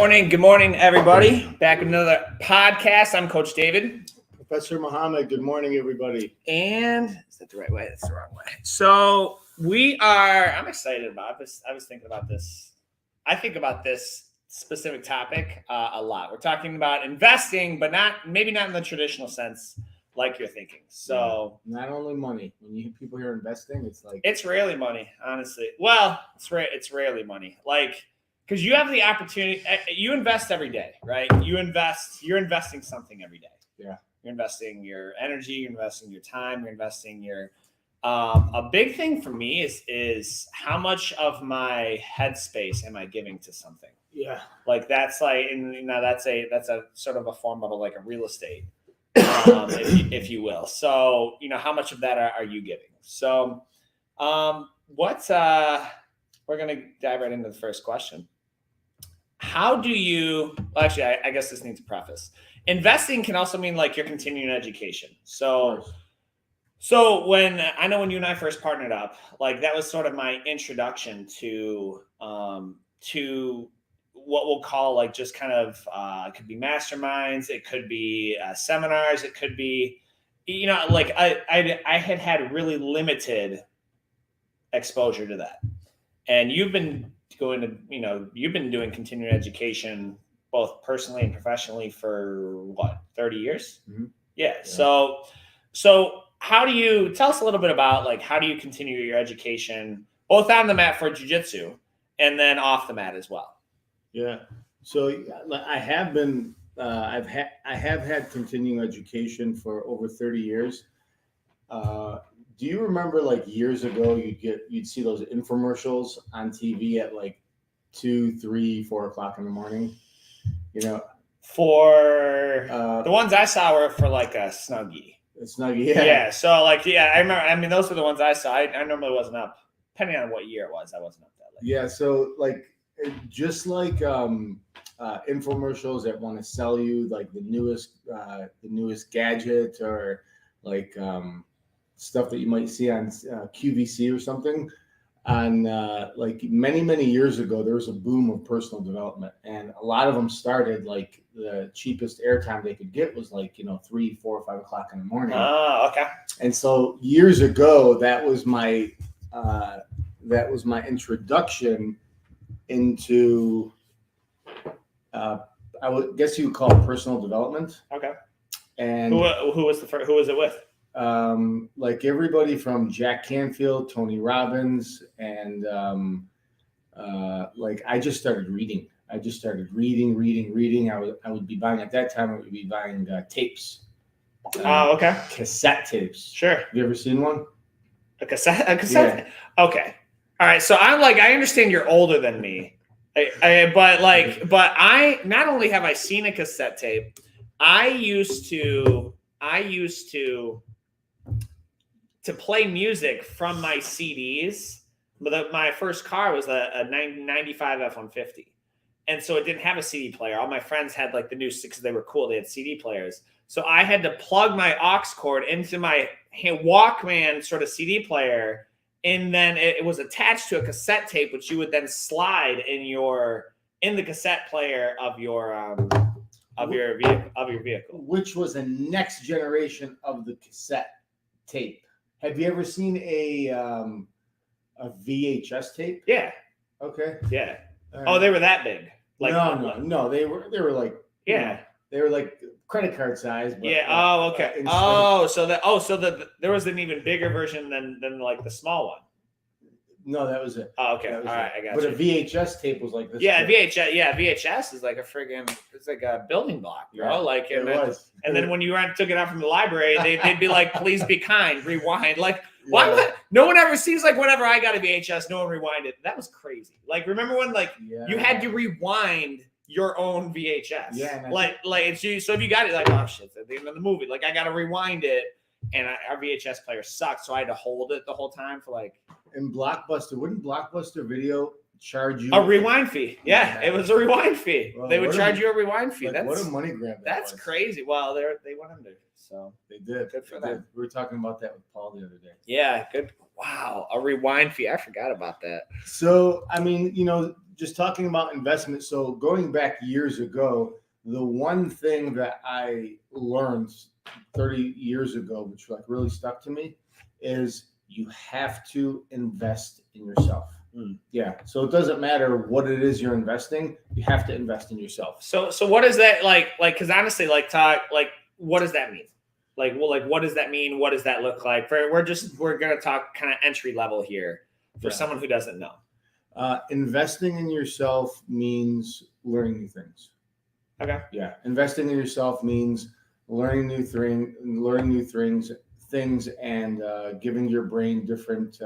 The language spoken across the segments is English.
Good morning, everybody. Back with another podcast. I'm Coach David. Professor Muhammad, good morning, everybody. And is that the right way? That's the wrong way. So I'm excited about this. I was thinking about this. I think about this specific topic a lot. We're talking about investing, but maybe not in the traditional sense like you're thinking. So not only money. When people hear investing, it's like it's rarely money, honestly. Well, it's rarely money. Because you have the opportunity, you invest every day, right? You're investing something every day. Yeah. You're investing your energy, you're investing your time, you're investing your, a big thing for me is how much of my headspace am I giving to something? Yeah. That's a sort of a form of a real estate, if you will. So, how much of that are you giving? So, we're going to dive right into the first question. How do you, I guess this needs a preface. Investing can also mean your continuing education. So when you and I first partnered up, that was sort of my introduction to what we'll call just kind of, it could be masterminds. It could be seminars. It could be, I had really limited exposure to that. And you've been doing continuing education both personally and professionally for 30 years? Mm-hmm. Yeah. So how do you tell us a little bit about how do you continue your education both on the mat for jiu-jitsu and then off the mat as well? Yeah. So I have been I have had continuing education for over 30 years. Do you remember years ago you'd see those infomercials on TV at 2, 3, 4 o'clock in the morning? For the ones I saw were for a Snuggie. A Snuggie, yeah. Yeah. So I remember. I mean, those were the ones I saw. I normally wasn't up, depending on what year it was. I wasn't up that late. Yeah. So just infomercials that want to sell you the newest gadget or stuff that you might see on QVC or something. On many years ago, there was a boom of personal development, and a lot of them started the cheapest airtime they could get was 3, 4, 5 o'clock in the morning. Oh, okay. And so years ago, that was my introduction into I would guess you would call it personal development. Okay. And who was it with? Everybody from Jack Canfield, Tony Robbins, and I just started reading. I reading. I would be buying at that time. I would be buying tapes. Okay. Cassette tapes. Sure. Have you ever seen one? A cassette. Yeah. Okay. All right. So I'm I understand you're older than me, but I not only have I seen a cassette tape, I used to play music from my CDs. But my first car was a 95 F-150. And so it didn't have a CD player. All my friends had the new 6s. They were cool. They had CD players. So I had to plug my aux cord into my Walkman sort of CD player. And then it was attached to a cassette tape, which you would then slide in the cassette player of your vehicle. Which was the next generation of the cassette tape. Have you ever seen a VHS tape? Yeah. Okay. Yeah. Oh, they were that big. No. They were yeah. They were credit card size. But, yeah. Oh, okay. So there was an even bigger version than the small one. No, that was it. Oh, okay. All right, I got you. But a VHS tape was this. Yeah, big. VHS is it's like a building block, bro. Yeah, and then when you took it out from the library, they'd be like, "Please be kind, rewind." Why would no one ever seems whenever I got a VHS, no one rewinded. That was crazy. Remember when you had to rewind your own VHS? Yeah. It's you. So if you got it, oh shit, at the end of the movie, I got to rewind it, and our VHS player sucked, so I had to hold it the whole time for In Blockbuster, wouldn't Blockbuster Video charge you a rewind fee? Yeah, it was a rewind fee. Well, they would charge you a rewind fee. What a money grab! That's crazy. Well, they went under, so they did. Good for them. We were talking about that with Paul the other day. Yeah, good. Wow, a rewind fee. I forgot about that. So, just talking about investment. So going back years ago, the one thing that I learned 30 years ago, which like really stuck to me, is you have to invest in yourself. Yeah. So it doesn't matter what it is you're investing, you have to invest in yourself. So what is that like, because honestly, like talk, like, what does that mean? Like, well, like, what does that mean? What does that look like? We're going to talk kind of entry level here for someone who doesn't know. Investing in yourself means learning new things. Okay. Yeah. Investing in yourself means learning new things, and giving your brain different,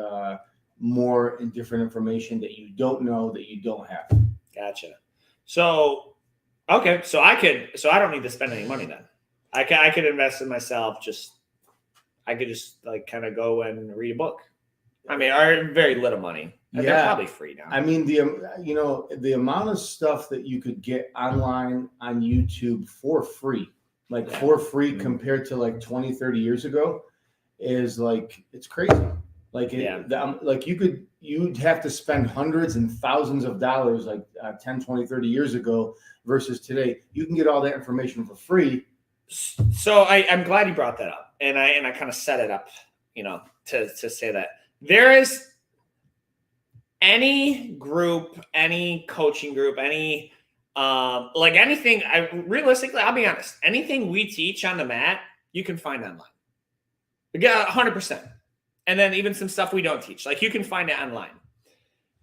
more and different information that you don't know, that you don't have. Gotcha. So, okay. So I don't need to spend any money then. I could invest in myself. I could just like kind of go and read a book. I mean, or very little money. Yeah. They're probably free now. I mean, the amount of stuff that you could get online on YouTube for free, compared to like 20, 30 years ago, is like, it's crazy. Like, you'd have to spend hundreds and thousands of dollars like 10, 20, 30 years ago versus today. You can get all that information for free. So I'm glad you brought that up. And I kind of set it up, to say that there is any group, any coaching group, any like anything. Realistically, I'll be honest. Anything we teach on the mat, you can find online. Yeah, 100%. And then even some stuff we don't teach, like you can find it online.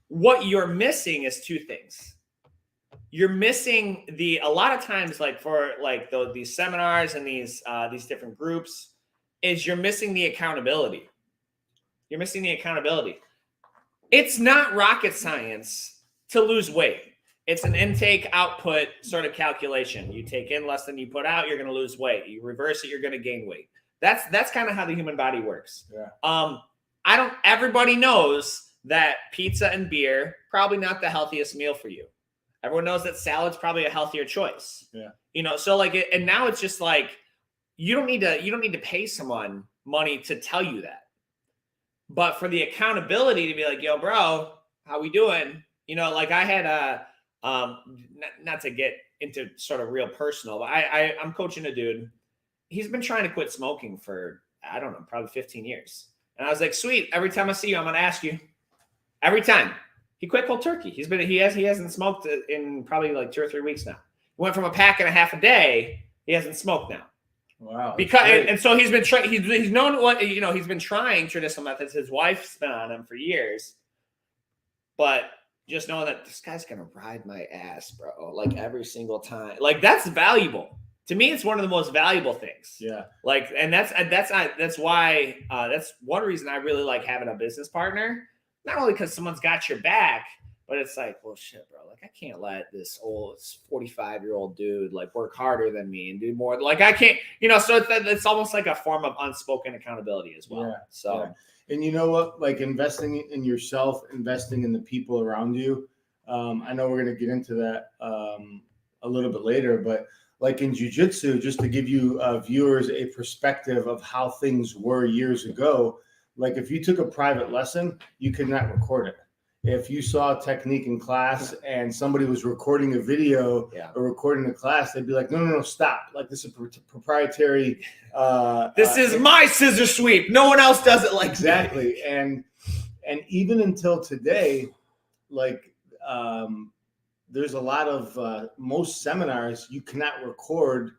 What you're missing is two things. You're missing a lot of times, like for like these seminars and these different groups, is you're missing the accountability. You're missing the accountability. It's not rocket science to lose weight. It's an intake output sort of calculation. You take in less than you put out, you're going to lose weight. You reverse it, you're going to gain weight. That's kind of how the human body works. Yeah. Everybody knows that pizza and beer, probably not the healthiest meal for you. Everyone knows that salad's probably a healthier choice. Yeah. So like, and now it's just like, you don't need to pay someone money to tell you that. But for the accountability to be like, yo, bro, how we doing? Like I had not to get into sort of real personal, but I'm coaching a dude. He's been trying to quit smoking for, I don't know, probably 15 years. And I was like, sweet, every time I see you, I'm going to ask you. Every time. He quit cold turkey. He hasn't smoked in probably like 2 or 3 weeks now. He went from a pack and a half a day. He hasn't smoked now. Wow. And so he's been trying. He's known what he's been trying traditional methods. His wife's been on him for years, but just knowing that this guy's gonna ride my ass, bro, like every single time. Like that's valuable to me. It's one of the most valuable things. Yeah. Like, and that's why that's one reason I really like having a business partner. Not only because someone's got your back, but it's like, well, shit, bro. Like, I can't let this 45-year-old dude like work harder than me and do more. Like, I can't, So it's almost like a form of unspoken accountability as well. Yeah. So, yeah. And you know what? Like investing in yourself, investing in the people around you. I know we're going to get into that a little bit later, but like in Jiu-Jitsu, just to give you viewers a perspective of how things were years ago. Like if you took a private lesson, you could not record it. If you saw a technique in class and somebody was recording a video or recording a class, they'd be like, no, stop. Like this is proprietary. This is my scissor sweep. No one else does it like exactly. And even until today, like there's a lot of most seminars, you cannot record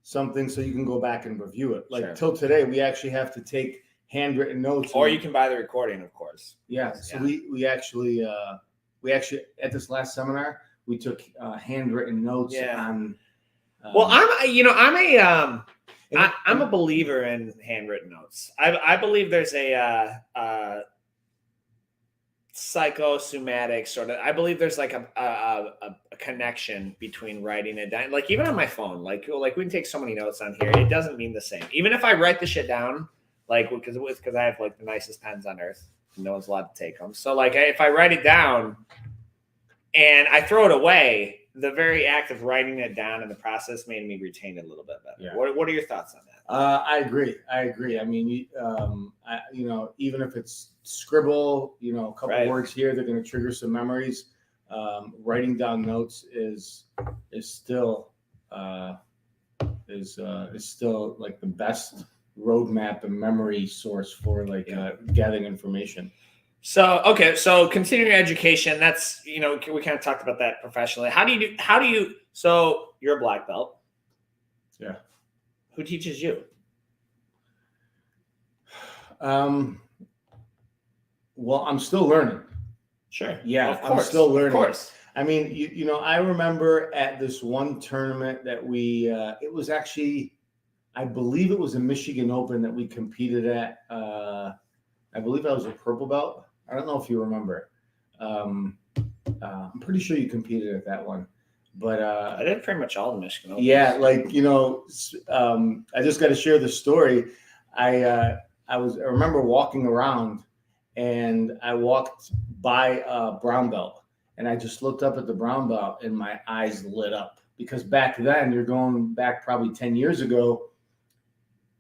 something so you can go back and review it. Like till today, we actually have to take handwritten notes, or you can buy the recording, of course. So we actually at this last seminar we took handwritten notes on. Well, I'm a believer in handwritten notes. I believe there's a psychosomatic sort of. I believe there's like a connection between writing it down. Like even on my phone, like we can take so many notes on here. It doesn't mean the same. Even if I write the shit down. Like, because I have like the nicest pens on earth. No one's allowed to take them. So like, if I write it down and I throw it away, the very act of writing it down in the process made me retain it a little bit better. Yeah. What are your thoughts on that? I agree. I mean, even if it's scribble, a couple words here, they're going to trigger some memories. writing down notes is still like the best roadmap and memory source for like gathering information. So, okay. So continuing education, that's, we kind of talked about that professionally. So you're a black belt. Yeah. Who teaches you? Well, I'm still learning. Sure. Yeah, of course. I'm still learning. Of course. I mean, I remember at this one tournament that it was actually, I believe it was a Michigan Open that we competed at. I believe I was a purple belt. I don't know if you remember. I'm pretty sure you competed at that one. But I did pretty much all the Michigan Opens. Yeah, like, I just got to share the story. I remember walking around, and I walked by a brown belt, and I just looked up at the brown belt, and my eyes lit up, because back then, you're going back probably 10 years ago,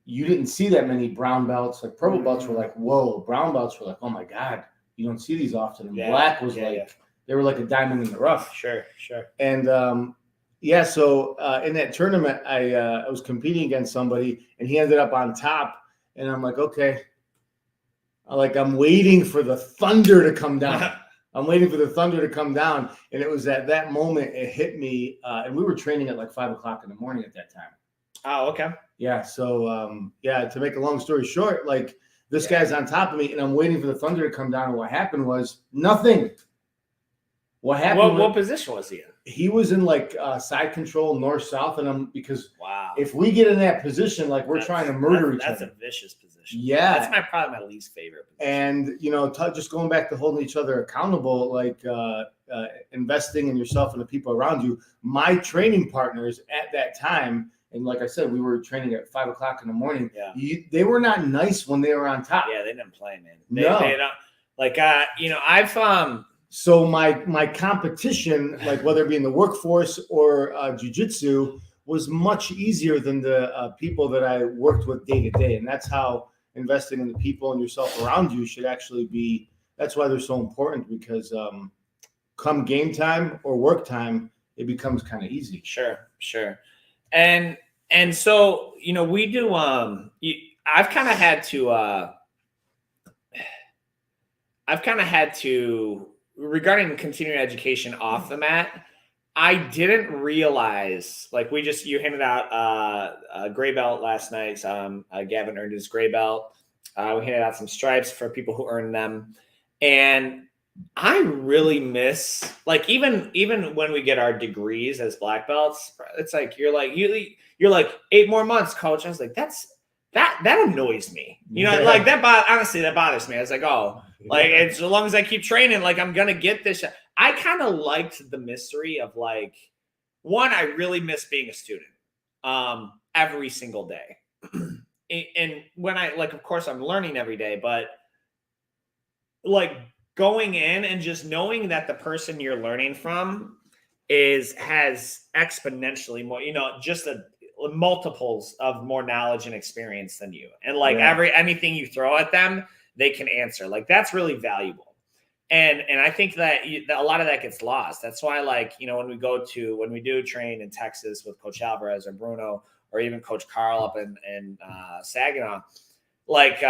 you didn't see that many brown belts. Like purple belts were like, whoa. Brown belts were like, oh my God, you don't see these often. And black was they were like a diamond in the rough. Sure. And so in that tournament, I was competing against somebody, and he ended up on top. And I'm like, okay. I'm waiting for the thunder to come down. I'm waiting for the thunder to come down. And it was at that moment it hit me. And we were training at like 5:00 in the morning at that time. Oh, okay. Yeah. So, to make a long story short, like this guy's on top of me, and I'm waiting for the thunder to come down. And what happened was nothing. What happened? What position was he in? He was in like side control, north-south, and because if we get in that position, like we're trying to murder each other. That's a vicious position. Yeah, that's probably my least favorite And position. just going back to holding each other accountable, like investing in yourself and the people around you. My training partners at that time, and like I said, we were training at 5:00 in the morning. Yeah, they were not nice when they were on top. Yeah, they didn't play, man. They don't like. I've So my competition, like whether it be in the workforce or jiu-jitsu, was much easier than the people that I worked with day to day. And that's how investing in the people and yourself around you should actually be. That's why they're so important, because come game time or work time, it becomes kind of easy. Sure. And so, we do, I've kind of had to, regarding continuing education off the mat, I didn't realize, like you handed out a gray belt last night. Gavin earned his gray belt. We handed out some stripes for people who earned them. And I really miss, like, even when we get our degrees as black belts, it's like, you're like 8 more months, coach. I was like, that annoys me. Like honestly, that bothers me. I was like, oh, like, as long as I keep training, like, I'm going to get this. I kind of liked the mystery of, like, one, I really miss being a student every single day. And when of course I'm learning every day, but like going in and just knowing that the person you're learning from has exponentially more, just multiples of more knowledge and experience than you. And like anything you throw at them, they can answer. Like, that's really valuable. And I think that a lot of that gets lost. That's why, like, when we do train in Texas with Coach Alvarez or Bruno, or even Coach Carl up in Saginaw, like,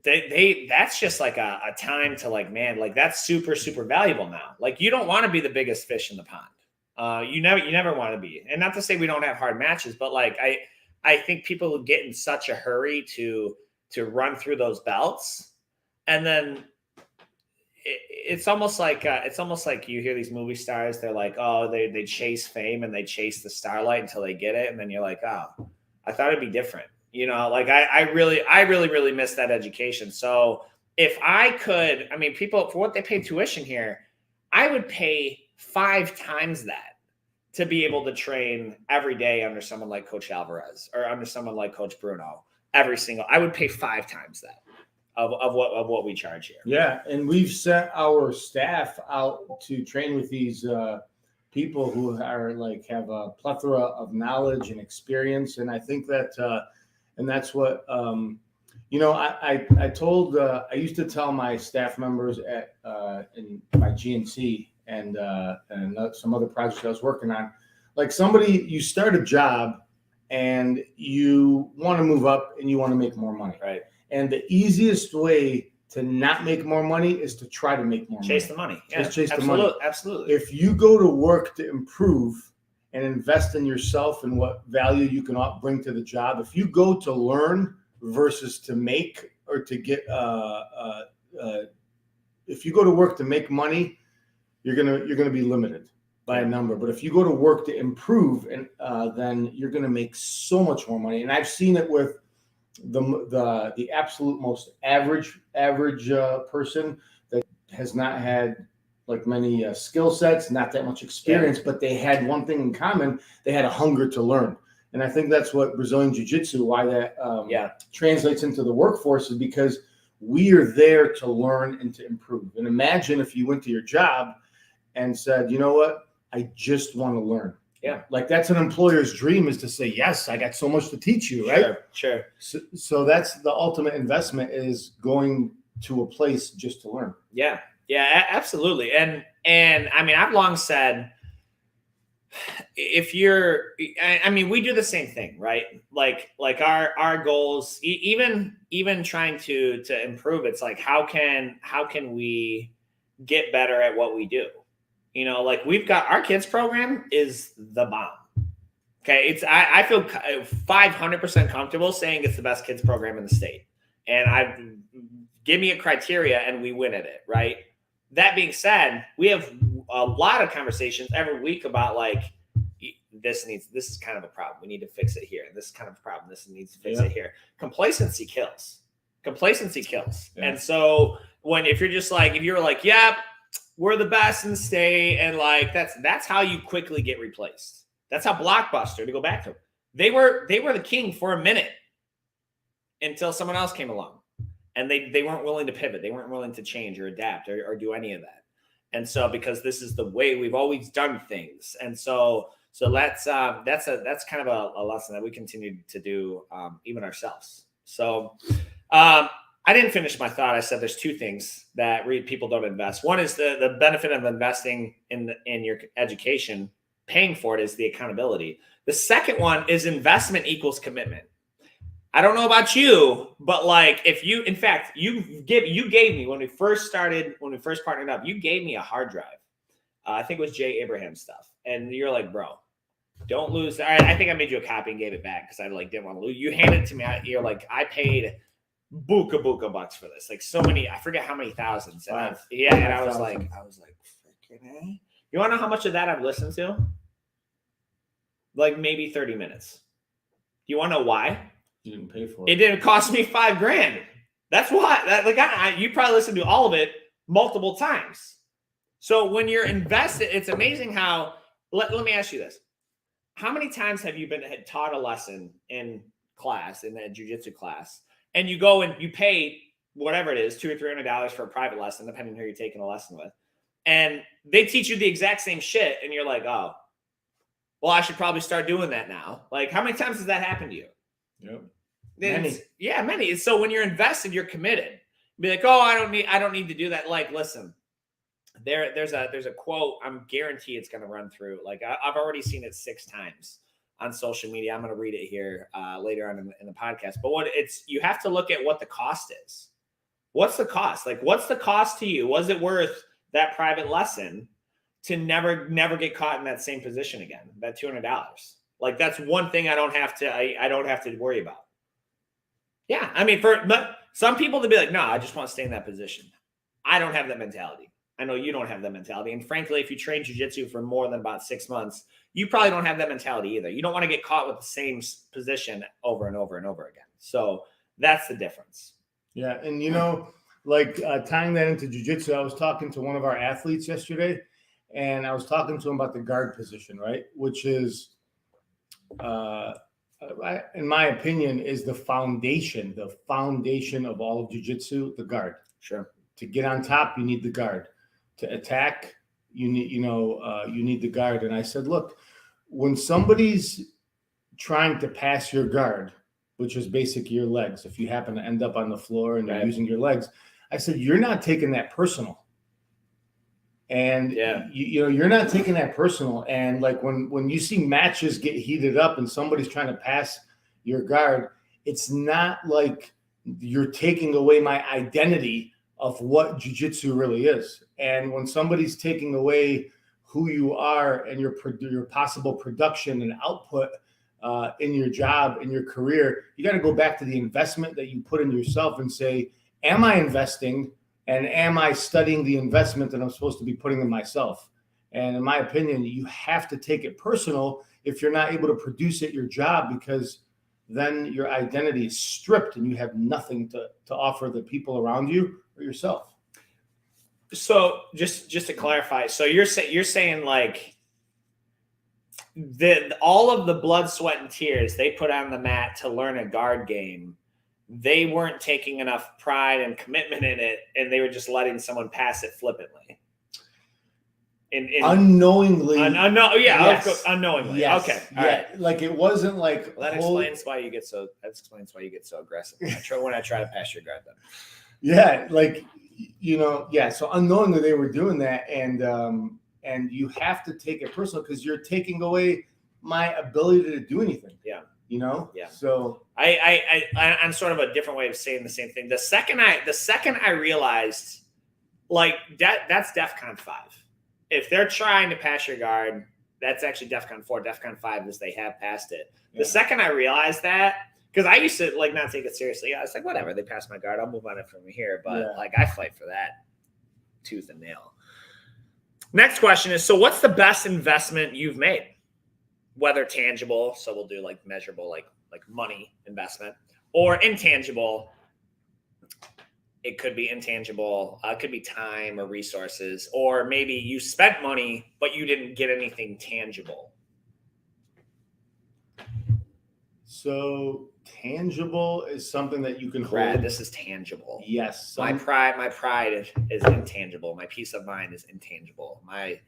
that's just like a time to, like, man, like, that's super, super valuable now. Like, you don't want to be the biggest fish in the pond. You never want to be. And not to say we don't have hard matches, but like, I think people get in such a hurry to run through those belts, and then it's almost like you hear these movie stars. They're like, oh, they chase fame and they chase the starlight until they get it, and then you're like, oh, I thought it'd be different. Like, I really miss that education. So if I could, I mean, people, for what they pay tuition here, I would pay 5 times that to be able to train every day under someone like Coach Alvarez or under someone like Coach Bruno. I would pay 5 times that of what we charge here. Yeah, and we've sent our staff out to train with these people who are like have a plethora of knowledge and experience, and I think that and that's what I used to tell my staff members at in my GNC and some other projects I was working on, like you start a job and you want to move up and you want to make more money. Right. And the easiest way to not make more money is to try to make more money. Chase the money. Yeah, just chase the money. Absolutely. If you go to work to improve and invest in yourself and what value you can bring to the job, if you go to learn versus to make or to get, if you go to work to make money, you're gonna be limited by a number. But if you go to work to improve, and then you're gonna make so much more money. And I've seen it with the absolute most average person that has not had like many skill sets, not that much experience, but they had one thing in common: they had a hunger to learn. And I think that's what Brazilian Jiu-Jitsu, why that translates into the workforce, is because we are there to learn and to improve. And imagine if you went to your job and said, you know what, I just want to learn. Yeah. Like that's an employer's dream, is to say, yes, I got so much to teach you, right? Sure. So that's the ultimate investment, is going to a place just to learn. Yeah, absolutely. And I mean, I've long said, if you're, I mean, we do the same thing, right? Like our goals, even trying to improve, it's like, how can we get better at what we do? You know, like we've got our kids program is the bomb. Okay. I feel 500% comfortable saying it's the best kids program in the state. And give me a criteria and we win at it. Right. That being said, we have a lot of conversations every week about like, this is kind of a problem. We need to fix it here. This is kind of a problem. This needs to fix it here. Complacency kills. Yeah. And so if you're like, yeah, we're the best in the state, and like that's how you quickly get replaced. That's how Blockbuster, to go back to them, they were the king for a minute until someone else came along, and they weren't willing to pivot. They weren't willing to change or adapt or do any of that. And so, because this is the way we've always done things, and so that's kind of a lesson that we continue to do even ourselves. So I didn't finish my thought. I said there's two things that people don't invest. One is the benefit of investing in your education. Paying for it is the accountability. The second one is investment equals commitment. I don't know about you, but like you gave me when we first partnered up, you gave me a hard drive. I think it was Jay Abraham stuff. And you're like, bro, don't lose. I think I made you a copy and gave it back because I didn't want to lose. You handed it to me. You're like, I paid buka bucks for this. Like so many, I forget how many thousands. And I was like, freaking. You want to know how much of that I've listened to? Like maybe 30 minutes. You want to know why? You didn't pay for it. It didn't cost me $5,000. That's why. You probably listened to all of it multiple times. So when you're invested, it's amazing how. Let me ask you this: how many times have you been taught a lesson in class, in a jiu-jitsu class, and you go and you pay whatever it is, $200 or $300 for a private lesson, depending on who you're taking a lesson with, and they teach you the exact same shit, and you're like, oh, well, I should probably start doing that now. Like, how many times has that happened to you? Yep. Many. So when you're invested, you're committed. Be like, oh, I don't need to do that. Like, listen, there's a quote. I'm guarantee it's going to run through. Like, I've already seen it 6 times on social media. I'm going to read it here later on in the podcast. But you have to look at what the cost is. What's the cost? Like, what's the cost to you? Was it worth that private lesson to never get caught in that same position again? That $200. Like, that's one thing I don't have to worry about. Yeah, I mean, for some people to be like, no, I just want to stay in that position. I don't have that mentality. I know you don't have that mentality. And frankly, if you train jiu-jitsu for more than about 6 months, you probably don't have that mentality either. You don't want to get caught with the same position over and over and over again. So that's the difference. Yeah, and tying that into jiu-jitsu, I was talking to one of our athletes yesterday, and I was talking to him about the guard position, right? Which is, in my opinion, is the foundation of all of jiu-jitsu, the guard. Sure. To get on top, you need the guard. To attack, you need the guard. And I said, look, when somebody's trying to pass your guard, which is basically your legs. If you happen to end up on the floor and you're Right. using your legs, I said, you're not taking that personal. And Yeah. you're not taking that personal. And like when you see matches get heated up and somebody's trying to pass your guard, it's not like you're taking away my identity of what jiu-jitsu really is. And when somebody's taking away who you are and your possible production and output in your job, in your career, you got to go back to the investment that you put in yourself and say, am I investing? And am I studying the investment that I'm supposed to be putting in myself? And in my opinion, you have to take it personal if you're not able to produce at your job, because then your identity is stripped and you have nothing to offer the people around you or yourself. So just to clarify, so you're saying like all of the blood, sweat, and tears they put on the mat to learn a guard game, they weren't taking enough pride and commitment in it, and they were just letting someone pass it flippantly. Unknowingly. Unknowingly. Yes. Okay. All right. Like it wasn't like that explains why you get so aggressive when I try to pass your guard then. Yeah, like so unknowingly they were doing that, and you have to take it personal because you're taking away my ability to do anything. Yeah. Yeah. So I'm sort of a different way of saying the same thing. The second I realized, like that's DEFCON 5. If they're trying to pass your guard, that's actually DEFCON 4. DEFCON 5 is they have passed it. Yeah. The second I realized that, because I used to like not take it seriously. I was like, whatever, they passed my guard, I'll move on it from here. But like I fight for that tooth and nail. Next question is, so what's the best investment you've made? Whether tangible, so we'll do like measurable, like money investment, or intangible. It could be intangible. It could be time or resources, or maybe you spent money, but you didn't get anything tangible. So tangible is something that you can Brad, hold. this is tangible. Yes. My pride is intangible. My peace of mind is intangible. My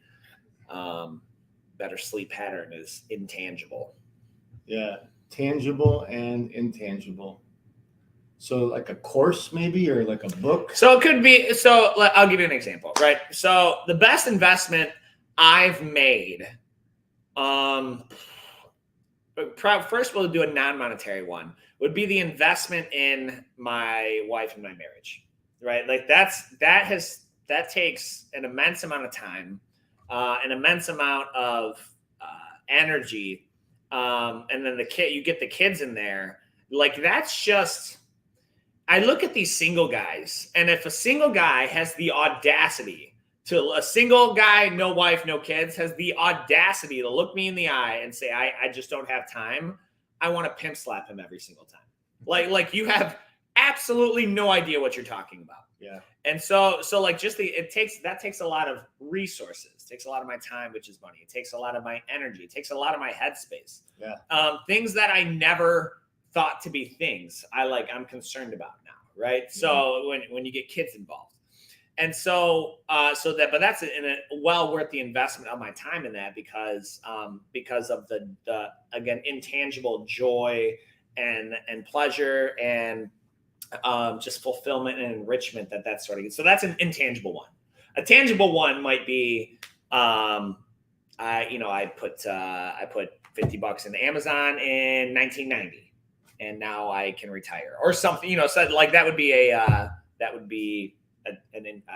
better sleep pattern is intangible. Yeah. Tangible and intangible. So like a course maybe, or like a book? So it could be, so I'll give you an example, right? So the best investment I've made, first we'll do a non-monetary one, would be the investment in my wife and my marriage, right? Like that takes an immense amount of time, an immense amount of energy, and then you get the kids in there. Like that's just, I look at these single guys, and if a single guy has the audacity a single guy, no wife, no kids, has the audacity to look me in the eye and say, I just don't have time, I want to pimp slap him every single time. Like you have absolutely no idea what you're talking about. Yeah. And so like just that takes a lot of resources. It takes a lot of my time, which is money. It takes a lot of my energy. It takes a lot of my headspace. Yeah. Things that I never thought to be things I'm concerned about now, right? Yeah. So when you get kids involved, and but that's well worth the investment of my time in that because of the again intangible joy and pleasure and just fulfillment and enrichment that sort of gets. So that's an intangible one. A tangible one might be I put $50 into Amazon in 1990. And now I can retire or something, so like that would be a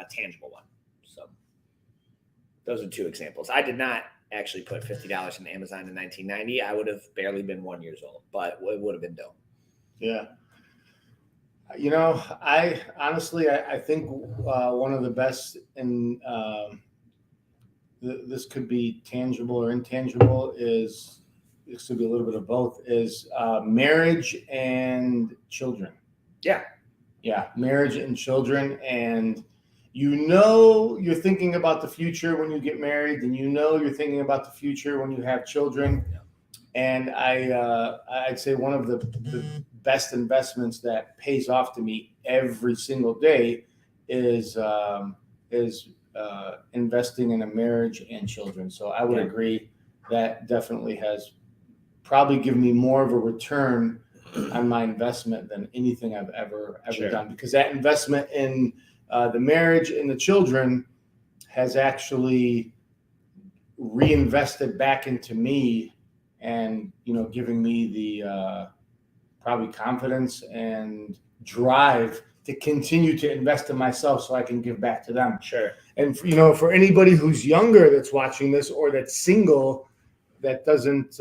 tangible one. So those are two examples. I did not actually put $50 in Amazon in 1990. I would have barely been 1 year old, but it would have been dope. Yeah. I honestly, I think one of the best in this could be tangible or intangible is, this could be a little bit of both, is marriage and children. Yeah. Yeah. Marriage and children. And you're thinking about the future when you get married, and you're thinking about the future when you have children. Yeah. And I'd say one of the best investments that pays off to me every single day is investing in a marriage and children. So I would agree that definitely has probably given me more of a return on my investment than anything I've ever Sure. done, because that investment in the marriage and the children has actually reinvested back into me, and giving me the probably confidence and drive to continue to invest in myself so I can give back to them. Sure. And for anybody who's younger that's watching this, or that's single, that doesn't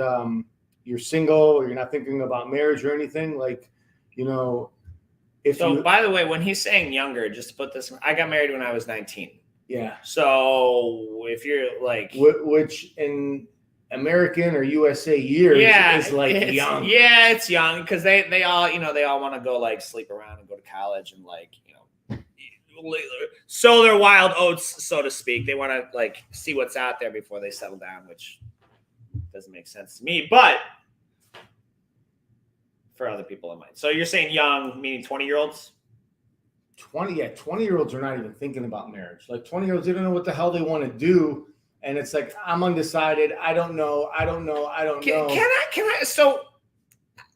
you're single or you're not thinking about marriage or anything, like, By the way, when he's saying younger, just to put this, I got married when I was 19. Yeah. So if you're like, which in American or USA years is like young. Yeah, it's young, because they all want to go like sleep around and go to college and like sow their wild oats, so to speak. They want to like see what's out there before they settle down, which doesn't make sense to me, but for other people it might. So you're saying young, meaning 20-year-olds? 20-year-olds are not even thinking about marriage. Like 20-year-olds, they don't know what the hell they want to do. And it's like, I'm undecided. I don't know. Can I? So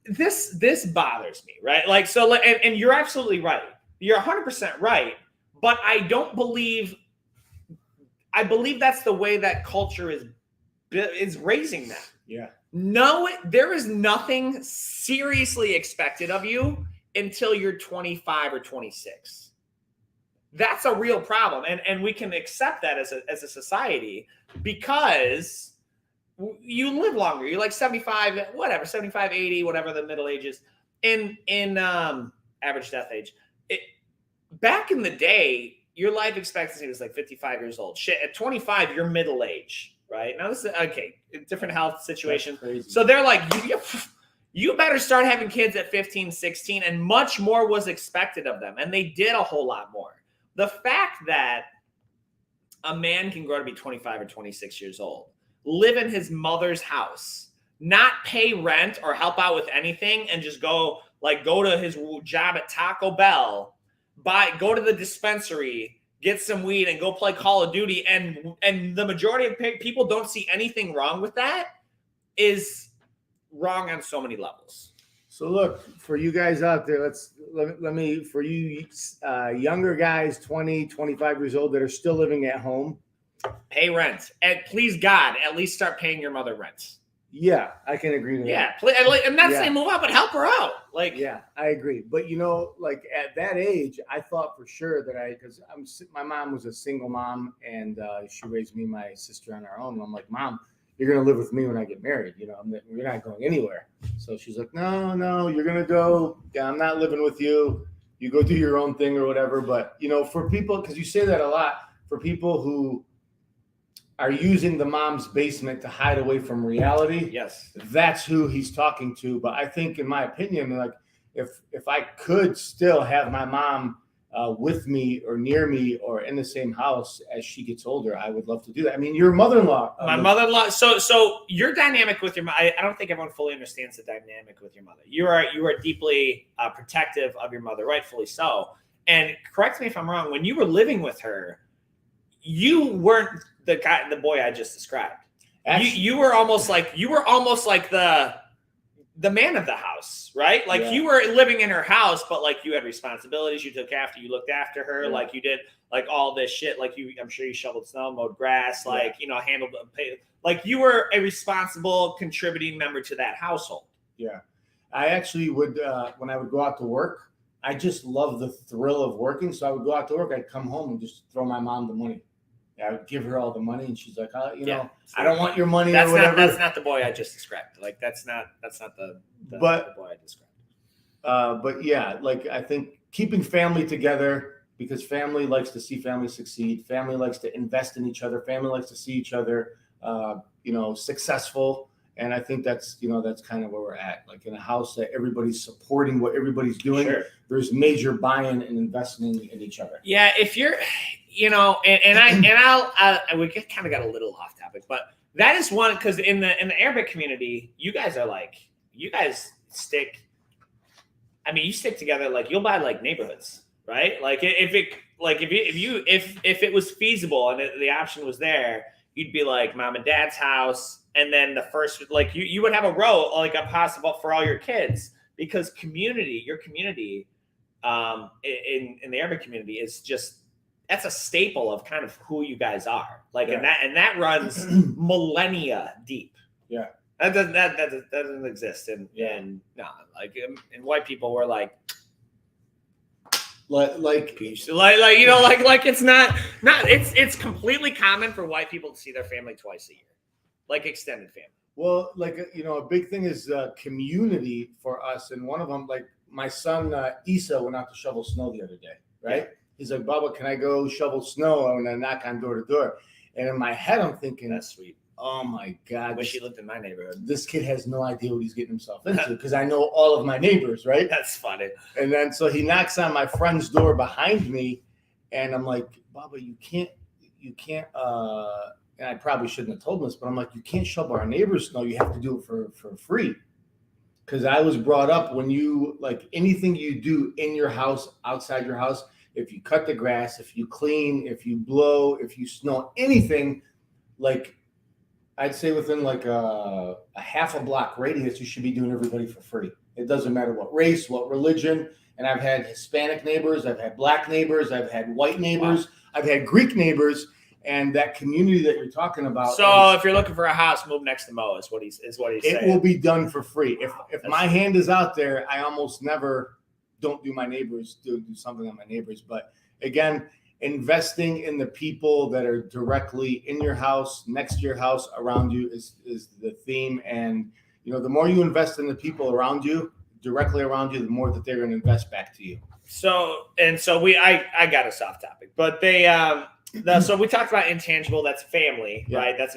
this bothers me, right? Like, so, and you're absolutely right. You're 100% right. But I believe that's the way that culture is raising them. Yeah. No, there is nothing seriously expected of you until you're 25 or 26. That's a real problem. And we can accept that as a society, because you live longer. You're like 75, whatever, 75, 80, whatever the middle age is. In average death age. Back in the day, your life expectancy was like 55 years old. Shit, at 25, you're middle age, right? Now this is, okay, different health situation. So they're like, you better start having kids at 15, 16, and much more was expected of them. And they did a whole lot more. The fact that a man can grow to be 25 or 26 years old, live in his mother's house, not pay rent or help out with anything, and just go to his job at Taco Bell, go to the dispensary, get some weed, and go play Call of Duty, and the majority of people don't see anything wrong with that, is wrong on so many levels. So look, for you guys out there, let me for you younger guys, 20, 25 years old, that are still living at home, pay rent. And please God, at least start paying your mother rent. Yeah, I can agree to that. Yeah, I'm not saying move out, but help her out. Like, yeah, I agree. But like at that age, I thought for sure that because my mom was a single mom, and she raised me and my sister on our own. And I'm like, Mom, you're gonna live with me when I get married. We're not going anywhere. So she's like, No, you're gonna go. Yeah, I'm not living with you. You go do your own thing or whatever. But for people, because you say that a lot, for people who are using the mom's basement to hide away from reality. Yes, that's who he's talking to. But I think, in my opinion, like if I could still have my mom with me or near me or in the same house as she gets older, I would love to do that. I mean, your mother-in-law. My mother-in-law. So your dynamic with your mother, I don't think everyone fully understands the dynamic with your mother. You are deeply protective of your mother, rightfully so. And correct me if I'm wrong, when you were living with her, you weren't the boy I just described. Actually, you were almost like the man of the house, right? Like you were living in her house, but like you had responsibilities. You looked after her, like you did like all this shit. Like I'm sure you shoveled snow, mowed grass, handled like you were a responsible, contributing member to that household. Yeah, I actually would when I would go out to work. I just love the thrill of working. So I would go out to work. I'd come home and just throw my mom the money. I would give her all the money, and she's like, I don't want your money or whatever. That's not the boy I just described. Like that's not the boy I described. But yeah, like I think keeping family together, because family likes to see family succeed. Family likes to invest in each other. Family likes to see each other, successful. And I think that's kind of where we're at. Like in a house that everybody's supporting what everybody's doing. Sure. There's major buy-in and investing in each other. Yeah, if you're, we kind of got a little off topic, but that is one, because in the Arabic community, you guys stick. I mean, you stick together. Like you'll buy like neighborhoods, right? Like if it was feasible and the option was there, you'd be like mom and dad's house. And then the first, like you would have a row, like a possible for all your kids. because your community, in the urban community is just, that's a staple of kind of who you guys are. Like, and that runs millennia deep. Yeah. That doesn't exist in and white people were like it's not it's completely common for white people to see their family twice a year, like extended family. Well, like, a big thing is community for us, and one of them, like my son Issa went out to shovel snow the other day, right? Yeah. He's like, Bubba, can I go shovel snow? And I knock on door to door, and in my head I'm thinking, that's sweet. Oh my God! I wish he lived in my neighborhood. This kid has no idea what he's getting himself into because I know all of my neighbors, right? That's funny. And then so he knocks on my friend's door behind me, and I'm like, Baba, you can't. And I probably shouldn't have told him this, but I'm like, you can't shovel our neighbors' snow. You have to do it for free. Because I was brought up, when you, like, anything you do in your house, outside your house, if you cut the grass, if you clean, if you blow, if you snow, anything, like, I'd say within like a half a block radius, you should be doing everybody for free. It doesn't matter what race, what religion. And I've had Hispanic neighbors, I've had black neighbors, I've had white neighbors, I've had Greek neighbors, and that community that you're talking about. So if you're looking for a house, move next to Mo is what he's saying. It will be done for free. If my hand is out there, I almost never don't do my neighbors, do something on my neighbors. But again, investing in the people that are directly in your house, next to your house, around you is the theme. And, the more you invest in the people around you, directly around you, the more that they're going to invest back to you. So I got us off topic, but so we talked about intangible, that's family, right? That's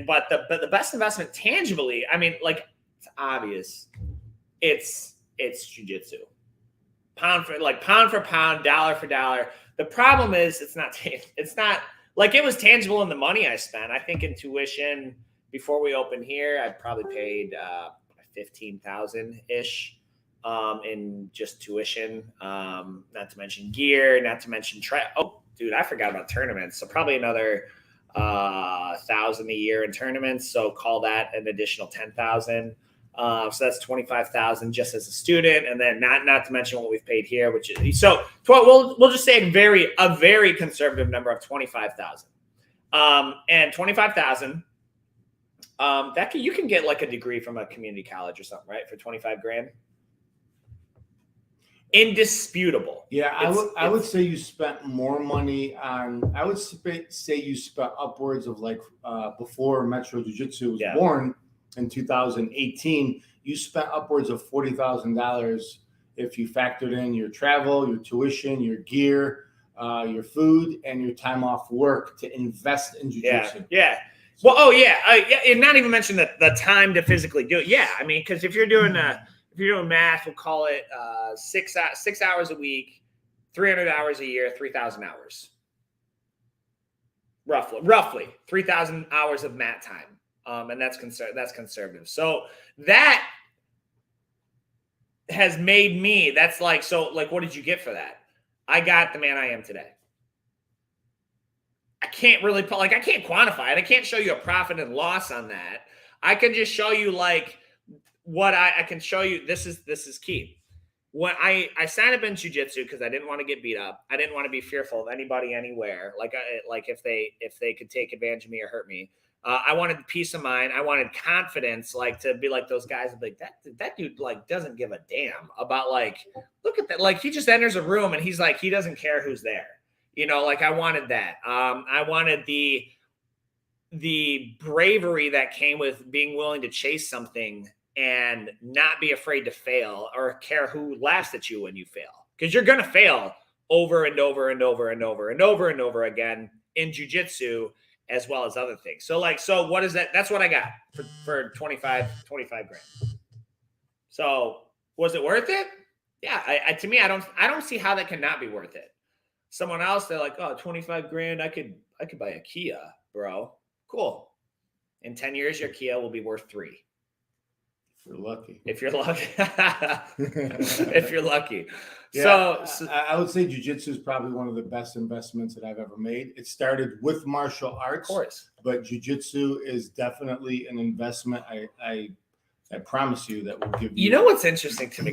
but the best investment tangibly, I mean, like, it's obvious. It's jiu-jitsu. Pound for pound, dollar for dollar. The problem is it's not like it was tangible in the money I spent. I think in tuition before we opened here, I probably paid $15,000 ish in just tuition. Not to mention gear, not to mention dude, I forgot about tournaments. So probably another $1,000 a year in tournaments. So call that an additional $10,000. So that's $25,000 just as a student, and then not to mention what we've paid here, which is we'll just say a very conservative number of $25,000. And $25,000, you can get like a degree from a community college or something, right? For $25,000. Indisputable. Yeah, I would say you spent more money on. I would say you spent upwards of like before Metro Jiu-Jitsu was born. In 2018, you spent upwards of $40,000 if you factored in your travel, your tuition, your gear, your food, and your time off work to invest in jiu-jitsu. Yeah. Well, and not even mention the time to physically do it. Yeah, I mean, because if you're doing math, we'll call it 6 hours a week, 300 hours a year, 3,000 hours, roughly 3,000 hours of mat time. And that's conservative. So that has made me, what did you get for that? I got the man I am today. I can't really I can't quantify it. I can't show you a profit and loss on that. I can just show you what I can show you. This is key. When I signed up in jiu-jitsu because I didn't want to get beat up. I didn't want to be fearful of anybody anywhere. Like if they could take advantage of me or hurt me. I wanted peace of mind. I wanted confidence, to be like those guys. Like that dude, doesn't give a damn about look at that. He just enters a room and he's he doesn't care who's there. I wanted that. I wanted the bravery that came with being willing to chase something and not be afraid to fail or care who laughs at you when you fail, because you're gonna fail over and over and over and over and over and over again in jiu-jitsu, as well as other things. So what is that? That's what I got for $25,000. So was it worth it? Yeah. To me, I don't see how that cannot be worth it. Someone else, they're like, oh, $25,000. I could buy a Kia, bro. Cool. In 10 years, your Kia will be worth $3,000. If you're lucky. If you're lucky. Yeah, so I would say jiu-jitsu is probably one of the best investments that I've ever made. It started with martial arts, of course, but jiu-jitsu is definitely an investment. I I promise you that will give you. You know what's interesting to me?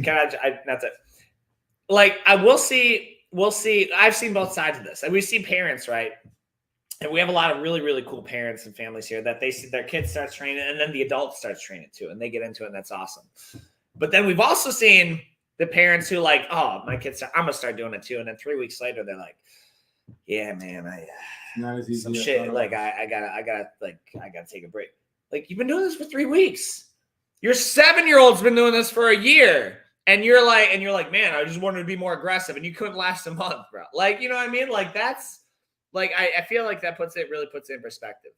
We'll see. I've seen both sides of this, and we see parents, right? And we have a lot of really, really cool parents and families here that they see their kids start training, and then the adult starts training too, and they get into it, and that's awesome. But then we've also seen the parents who like, oh, my kids, I'm gonna start doing it too, and then 3 weeks later, they're like, yeah, man, not as easy. Some shit. Like I gotta take a break. Like you've been doing this for 3 weeks. Your 7-year-old's been doing this for a year. And you're like, man, I just wanted to be more aggressive, and you couldn't last a month, bro. Like, you know what I mean? Like that's like I feel like that really puts it in perspective.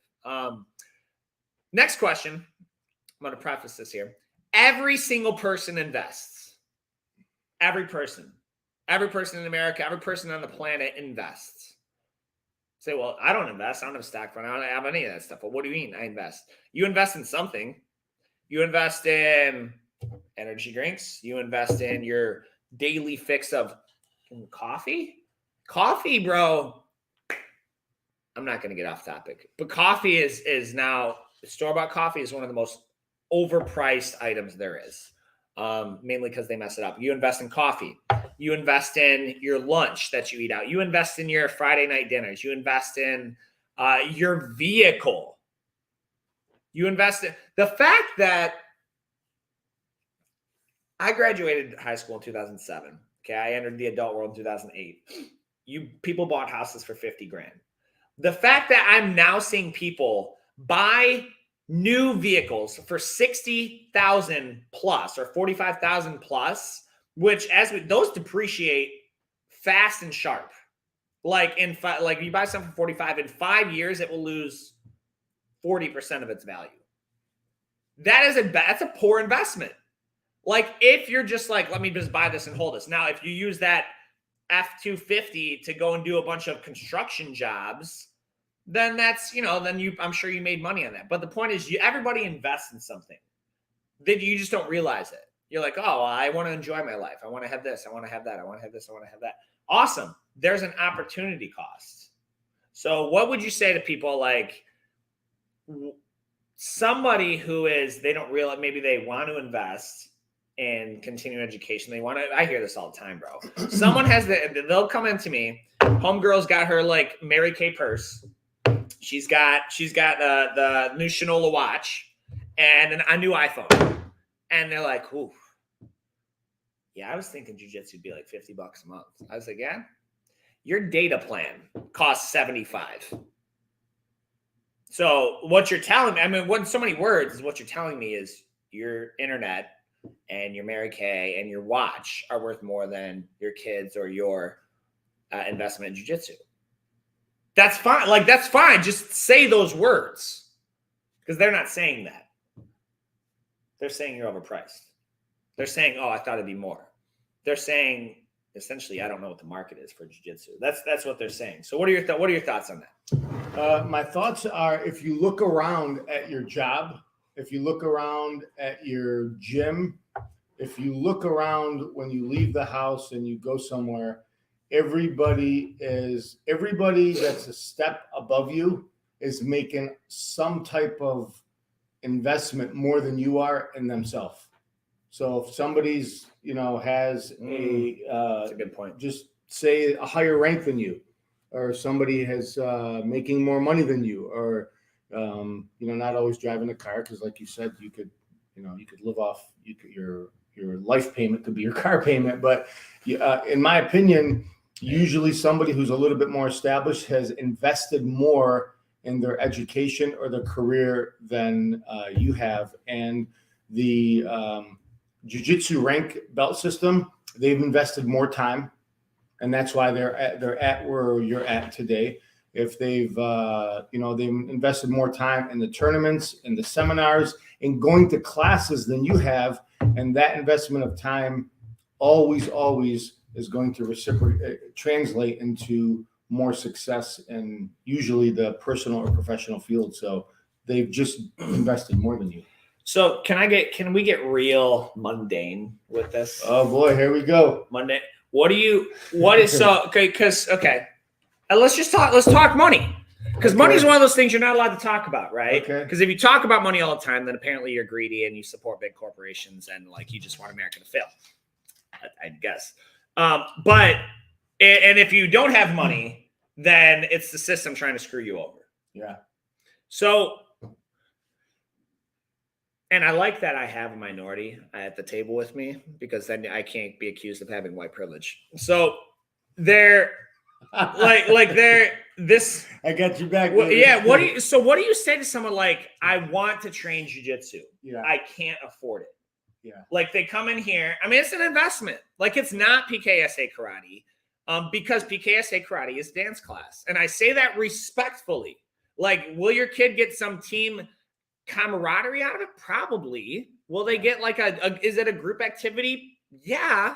Next question. I'm gonna preface this here. Every single person invests. Every person in America, every person on the planet invests. Say, well, I don't invest. I don't have a stock fund. I don't have any of that stuff. Well, what do you mean I invest? You invest in something. You invest in energy drinks. You invest in your daily fix of coffee. Coffee, bro. I'm not going to get off topic, but coffee is now store-bought coffee is one of the most overpriced items there is. Mainly because they mess it up. You invest in coffee. You invest in your lunch that you eat out. You invest in your Friday night dinners. You invest in your vehicle. You invest in the fact that I graduated high school in 2007. Okay, I entered the adult world in 2008. People bought houses for 50 grand. The fact that I'm now seeing people buy new vehicles for 60,000 plus or 45,000 plus, which those depreciate fast and sharp. Like you buy something for 45 in 5 years, it will lose 40% of its value. That's a poor investment. Like if you're just like, let me just buy this and hold this. Now, if you use that F-250 to go and do a bunch of construction jobs, then that's, I'm sure you made money on that. But the point is everybody invests in something. Then you just don't realize it. You're like, oh, I want to enjoy my life. I want to have this. I want to have that. I want to have this. I want to have that. Awesome. There's an opportunity cost. So what would you say to people like somebody who they don't realize, maybe they want to invest in continuing education. I hear this all the time, bro. Someone they'll come into me. Homegirl's got her like Mary Kay purse. She's got the new Shinola watch and a new iPhone. And they're like, ooh, yeah, I was thinking jiu-jitsu would be like $50 a month. I was like, yeah, your data plan costs $75. So what you're telling me, so many words is what you're telling me is your internet and your Mary Kay and your watch are worth more than your kids or your investment in jiu-jitsu. That's fine. Like, that's fine. Just say those words because they're not saying that. They're saying you're overpriced. They're saying, oh, I thought it'd be more. They're saying, essentially, I don't know what the market is for jiu-jitsu. That's what they're saying. So what are your thoughts on that? My thoughts are, if you look around at your job, if you look around at your gym, if you look around when you leave the house and you go somewhere, everybody that's a step above you is making some type of investment more than you are in themselves. So if somebody's, has that's a good point. Just say a higher rank than you, or somebody has making more money than you, or not always driving a car, because like you said, you could live off your life payment could be your car payment. But in my opinion, usually somebody who's a little bit more established has invested more in their education or their career than you have. And the jiu-jitsu rank belt system, they've invested more time, and that's why they're at where you're at today. If they've invested more time in the tournaments, in the seminars, in going to classes than you have, and that investment of time always is going to translate into more success in usually the personal or professional field. So they've just invested more than you. So can we get real mundane with this? Oh boy, here we go. Mundane. Let's talk money. Because money is one of those things you're not allowed to talk about, right? Okay. Because if you talk about money all the time, then apparently you're greedy and you support big corporations and like you just want America to fail, I guess. But if you don't have money, then it's the system trying to screw you over. Yeah. So, and I like that I have a minority at the table with me because then I can't be accused of having white privilege. So they're this. I got you back. Well, yeah. What do you say to someone like, I want to train jiu-jitsu? Yeah. I can't afford it. Yeah. Like they come in here. I mean, it's an investment. Like it's not PKSA karate, because PKSA karate is dance class. And I say that respectfully. Like, will your kid get some team camaraderie out of it? Probably. Will they get like is it a group activity? Yeah.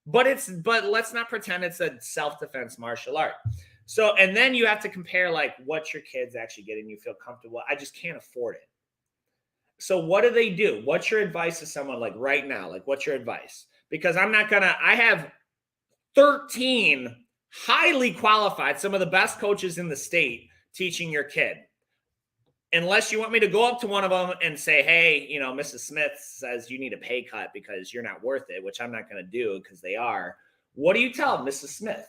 But let's not pretend it's a self-defense martial art. So, and then you have to compare like what your kid's actually getting. You feel comfortable. I just can't afford it. So what do they do? What's your advice to someone like right now? Like, what's your advice? Because I have 13 highly qualified, some of the best coaches in the state teaching your kid. Unless you want me to go up to one of them and say, hey, Mrs. Smith says you need a pay cut because you're not worth it, which I'm not going to do because they are. What do you tell Mrs. Smith,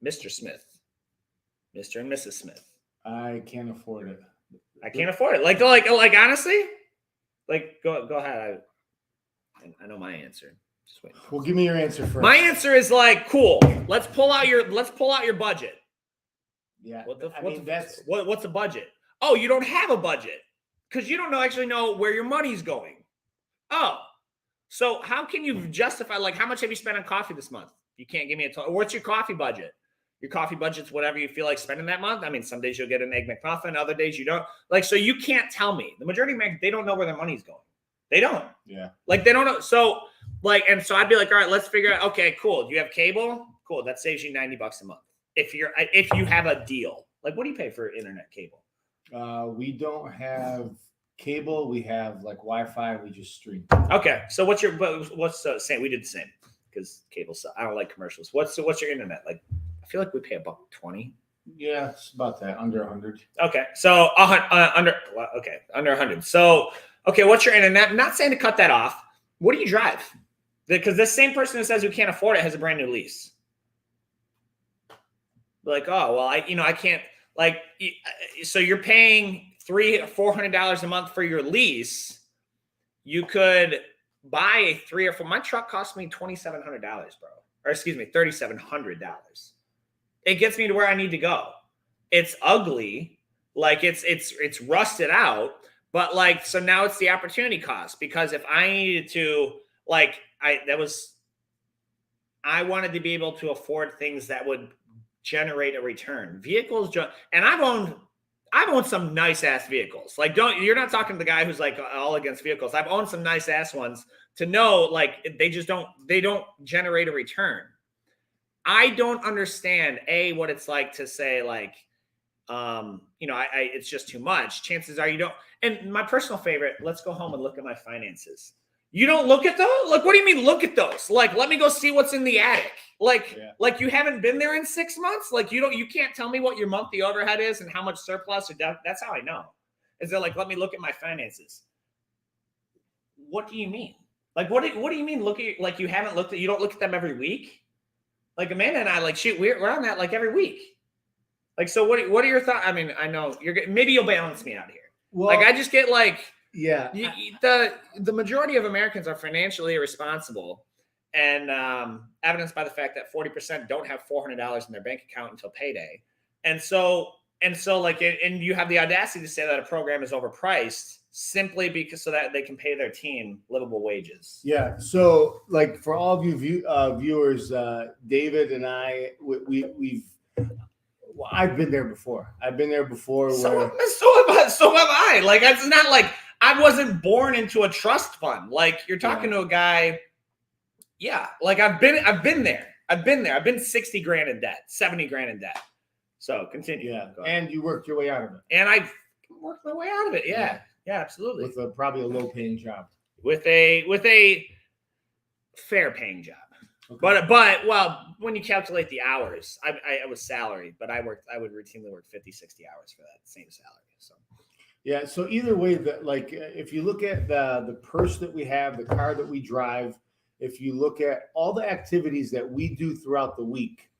Mr. Smith, Mr. and Mrs. Smith? I can't afford it. I can't afford it. Like honestly, like go ahead. I know my answer. Just wait. Well, give me your answer first. My answer is like, cool. Let's pull out your budget. Yeah. What's a budget? Oh, you don't have a budget because you don't actually know where your money's going. Oh, so how can you justify, like, how much have you spent on coffee this month? You can't give me a total. What's your coffee budget? Your coffee budget's whatever you feel like spending that month. I mean, some days you'll get an Egg McMuffin, other days you don't. Like, so you can't tell me. The majority of Americans, they don't know where their money's going. They don't. Yeah. Like, they don't know. So, like, and so I'd be like, all right, let's figure out, okay, cool. Do you have cable? Cool. That saves you $90 a month. If you have a deal. Like, what do you pay for internet cable? We don't have cable. We have like Wi-Fi. We just stream. Okay. So what's the same? We did the same because cable. I don't like commercials. What's your internet? Like, I feel like we pay $120. Yeah, it's about that. Under 100. Okay. So under 100. So, okay. What's your internet? I'm not saying to cut that off. What do you drive? Because this same person who says who can't afford it has a brand new lease. Like, oh, well, I can't. Like, so you're paying $300-400 a month for your lease. You could buy a 3 or 4. My truck cost me $2,700, bro. Or excuse me, $3,700. It gets me to where I need to go. It's ugly, like it's rusted out, but like, so now it's the opportunity cost, because if I needed to, like, I wanted to be able to afford things that would generate a return. Vehicles, and I've owned some nice ass vehicles. Like, you're not talking to the guy who's like all against vehicles. I've owned some nice ass ones to know, like, they don't generate a return. I don't understand what it's like to say, like, it's just too much. Chances are you don't. And my personal favorite, let's go home and look at my finances. You don't look at those? Like, what do you mean look at those? Like, let me go see what's in the attic. Like, like you haven't been there in 6 months? Like, you can't tell me what your monthly overhead is and how much surplus or that's how I know. Is that like, let me look at my finances. What do you mean? Like, what do you mean look at, like, you don't look at them every week? Like, Amanda and I, like, shoot, we're on that like every week. Like, so what are your thoughts? I mean, I know maybe you'll balance me out here. Well, like, I just get like, yeah, the majority of Americans are financially irresponsible, and evidenced by the fact that 40% don't have $400 in their bank account until payday. And so like, and you have the audacity to say that a program is overpriced simply because so that they can pay their team livable wages. Yeah. So, like, for all of you viewers, David and I, I've been there before. So have I. Like, it's not like I wasn't born into a trust fund. Like, you're talking to a guy. Yeah. Like, I've been there. I've been 60 grand in debt, 70 grand in debt. So continue. Yeah. And you worked your way out of it. And I worked my way out of it. Yeah. Yeah, absolutely. With probably a low paying job. With a fair paying job. But well, when you calculate the hours, I was salaried, but I would routinely work 50, 60 hours for that same salary. So yeah. So either way, if you look at the purse that we have, the car that we drive, if you look at all the activities that we do throughout the week,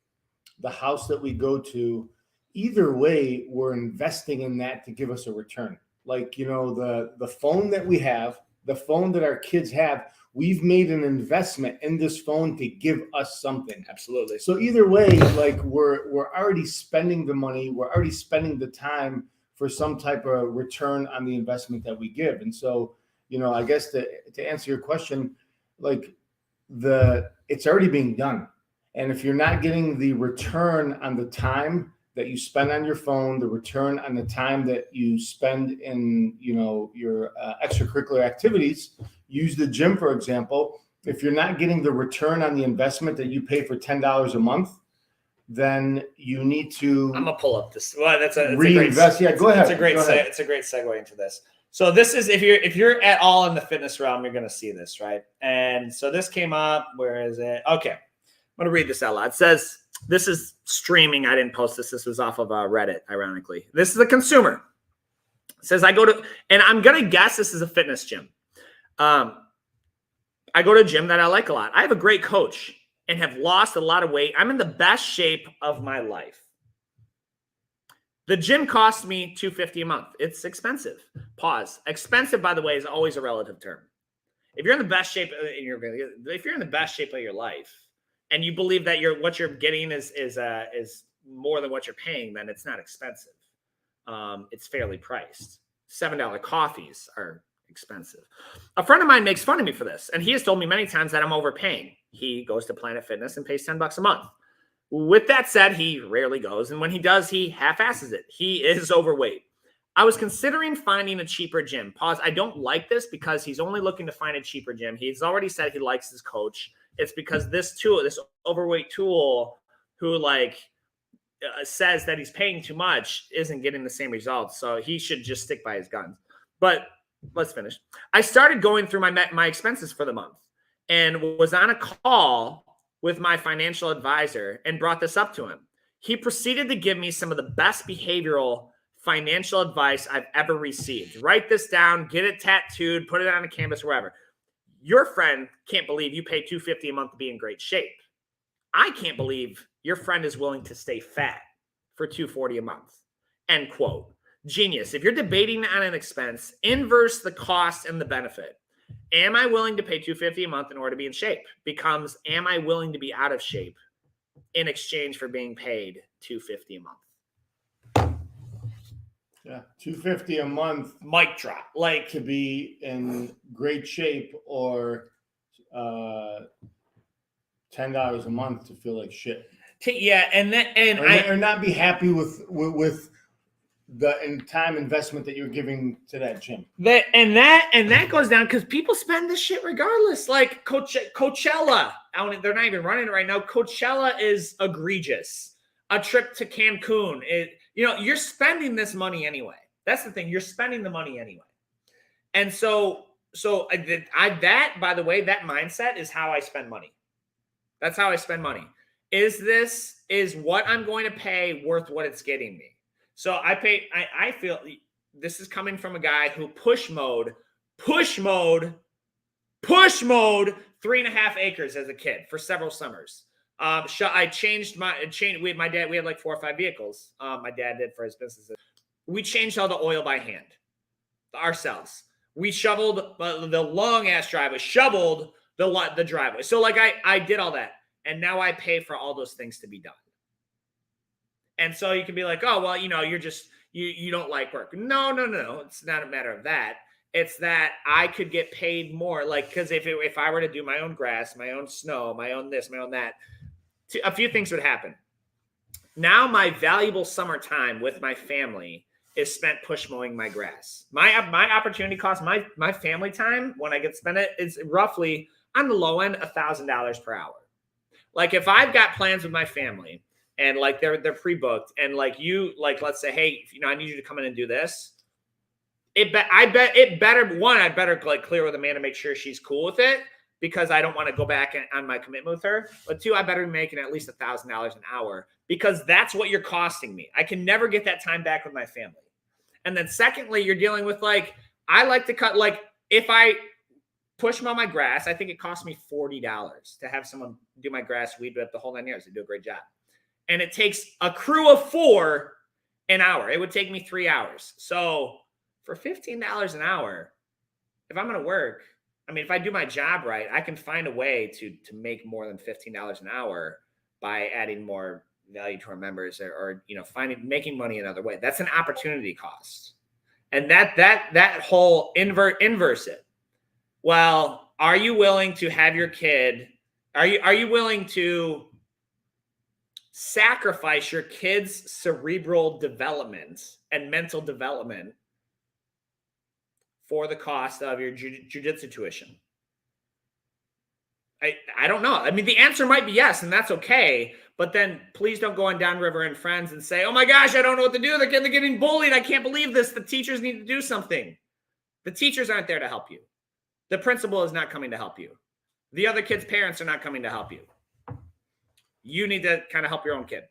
the house that we go to, either way, we're investing in that to give us a return. Like, the phone that we have, the phone that our kids have, we've made an investment in this phone to give us something. Absolutely. So either way, like we're already spending the money, we're already spending the time for some type of return on the investment that we give. And so, I guess to answer your question, like it's already being done. And if you're not getting the return on the time that you spend on your phone, the return on the time that you spend in, your extracurricular activities, use the gym, for example. If you're not getting the return on the investment that you pay for $10 a month, then you need to. I'm gonna pull up this. Well, that's a reinvest. Yeah, go ahead. It's a great segue into this. So this is if you're at all in the fitness realm, you're gonna see this, right? And so this came up. Where is it? Okay, I'm gonna read this out loud. It says, this is streaming. I didn't post this. This was off of Reddit, ironically. This is a consumer. It says, I go to, and I'm going to guess this is a fitness gym. I go to a gym that I like a lot. I have a great coach and have lost a lot of weight. I'm in the best shape of my life. The gym costs me $250 a month. It's expensive. Pause. Expensive, by the way, is always a relative term. If you're in the best shape of your life, and you believe that what you're getting is more than what you're paying, then it's not expensive. It's fairly priced. $7 coffees are expensive. A friend of mine makes fun of me for this, and he has told me many times that I'm overpaying. He goes to Planet Fitness and pays $10 a month. With that said, he rarely goes, and when he does, he half-asses it. He is overweight. I was considering finding a cheaper gym. Pause. I don't like this because he's only looking to find a cheaper gym. He's already said he likes his coach. It's because this overweight tool who says that he's paying too much isn't getting the same results. So he should just stick by his guns. But let's finish. I started going through my expenses for the month and was on a call with my financial advisor and brought this up to him. He proceeded to give me some of the best behavioral financial advice I've ever received. Write this down, get it tattooed, put it on a canvas, wherever. Your friend can't believe you pay $250 a month to be in great shape. I can't believe your friend is willing to stay fat for $240 a month. End quote. Genius. If you're debating on an expense, inverse the cost and the benefit. Am I willing to pay $250 a month in order to be in shape? Becomes, am I willing to be out of shape in exchange for being paid $250 a month? Yeah, $250 a month. Mic drop. To be in great shape, or $10 a month to feel like shit. Yeah, or not be happy with the time investment that you're giving to that gym. That goes down because people spend this shit regardless. Like Coachella, they're not even running it right now. Coachella is egregious. A trip to Cancun, you're spending this money anyway. That's the thing. You're spending the money anyway. And so that, by the way, that mindset is how I spend money. That's how I spend money. Is what I'm going to pay worth what it's getting me? So I feel this is coming from a guy who push mode 3.5 acres as a kid for several summers. I changed my dad. We had like 4 or 5 vehicles. My dad did for his businesses. We changed all the oil by hand ourselves. We shoveled the long ass driveway, shoveled the driveway. So I did all that. And now I pay for all those things to be done. And so you can be like, oh, well, you're just, you don't like work. No. It's not a matter of that. It's that I could get paid more. Because if I were to do my own grass, my own snow, my own this, my own that, a few things would happen. Now my valuable summertime with my family is spent push mowing my grass. My opportunity cost, my family time when I get to spend it is roughly on the low end $1,000 per hour. If I've got plans with my family and they're pre-booked and let's say, hey, I need you to come in and do this. I'd better clear with Amanda, make sure she's cool with it. because I don't want to go back on my commitment with her. But 2, I better be making at least $1,000 an hour because that's what you're costing me. I can never get that time back with my family. And then secondly, you're dealing with like, I like to cut, like if I push mow my grass, I think it costs me $40 to have someone do my grass, weed whip, the whole 9 yards. They do a great job. And it takes a crew of 4 an hour. It would take me 3 hours. So for $15 an hour, if I'm going to work, I mean, if I do my job right, I can find a way to make more than $15 an hour by adding more value to our members or making money another way. That's an opportunity cost. And that whole inverse it. Well, are you willing to have your kid, are you willing to sacrifice your kid's cerebral development and mental development for the cost of your jiu-jitsu tuition? I don't know. I mean, the answer might be yes, and that's okay. But then please don't go on Downriver and Friends and say, oh my gosh, I don't know what to do. They're getting bullied. I can't believe this. The teachers need to do something. The teachers aren't there to help you. The principal is not coming to help you. The other kids' parents are not coming to help you. You need to kind of help your own kid.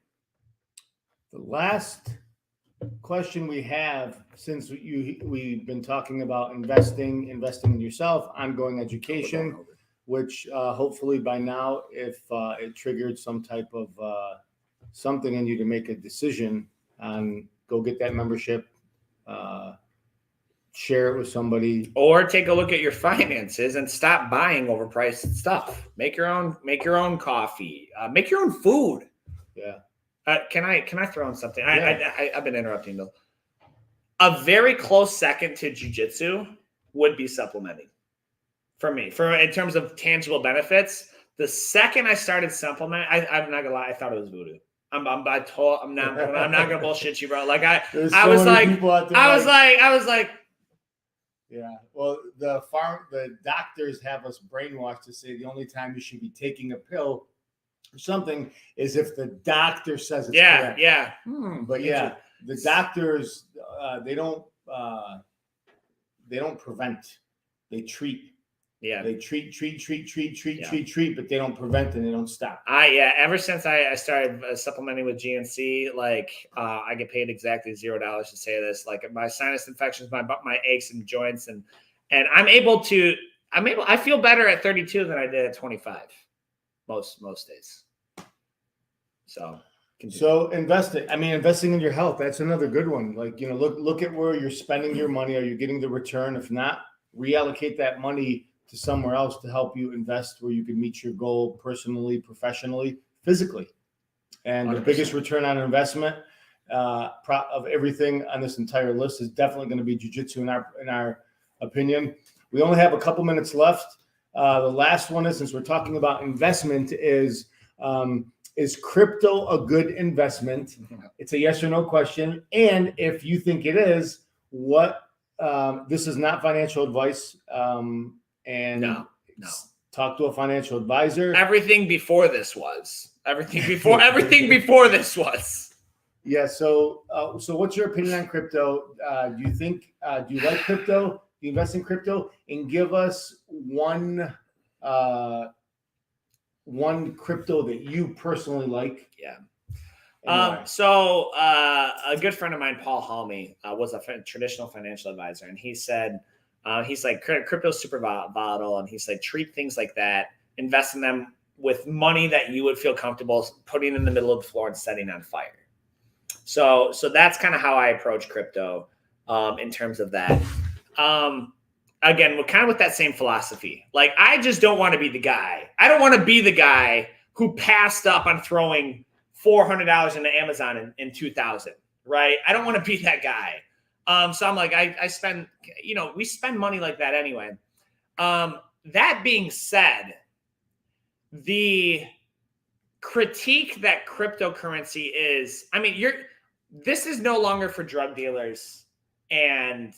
The last question we have, since we've been talking about investing in yourself, ongoing education, which hopefully by now, if it triggered some type of something in you to make a decision on go get that membership, share it with somebody, or take a look at your finances and stop buying overpriced stuff. Make your own coffee. Make your own food. Yeah. Can I throw in something? Yeah. I've been interrupting though. A very close second to jiu-jitsu would be supplementing for me. In terms of tangible benefits, the second I started supplementing, I'm not gonna lie, I thought it was voodoo. I'm not gonna bullshit you, bro. Like I was like. Yeah. Well, the doctors have us brainwashed to say the only time you should be taking a pill or something is if the doctor says it's correct. Yeah. But yeah, the doctors they don't prevent, they treat. Yeah. They treat, but they don't prevent and they don't stop. Ever since I started supplementing with GNC, like I get paid exactly $0 to say this. Like my sinus infections, my aches and joints, and I feel better at 32 than I did at 25 most days. So investing in your health, that's another good one. Like, look at where you're spending your money. Are you getting the return? If not, reallocate that money to somewhere else to help you invest where you can meet your goal personally, professionally, physically. And 100%. The biggest return on investment of everything on this entire list is definitely going to be jiu-jitsu in our opinion. We only have a couple minutes left. The last one is, since we're talking about investment, is crypto a good investment? It's a yes or no question. And if you think it is, this is not financial advice. And no. Talk to a financial advisor. Everything before this was. Yeah. So what's your opinion on crypto? Do you like crypto? Do you invest in crypto? And give us one crypto that you personally like. Yeah. A good friend of mine, Paul Halmy, was a traditional financial advisor, and he said, he's like, crypto's super volatile, and he's like, treat things like that, invest in them with money that you would feel comfortable putting in the middle of the floor and setting on fire. So that's kind of how I approach crypto in terms of that. Again, we're kind of with that same philosophy. Like, I just don't want to be the guy. I don't want to be the guy who passed up on throwing $400 into Amazon in 2000, right? I don't want to be that guy. So I'm like, I spend, we spend money like that anyway. That being said, the critique that cryptocurrency is, this is no longer for drug dealers and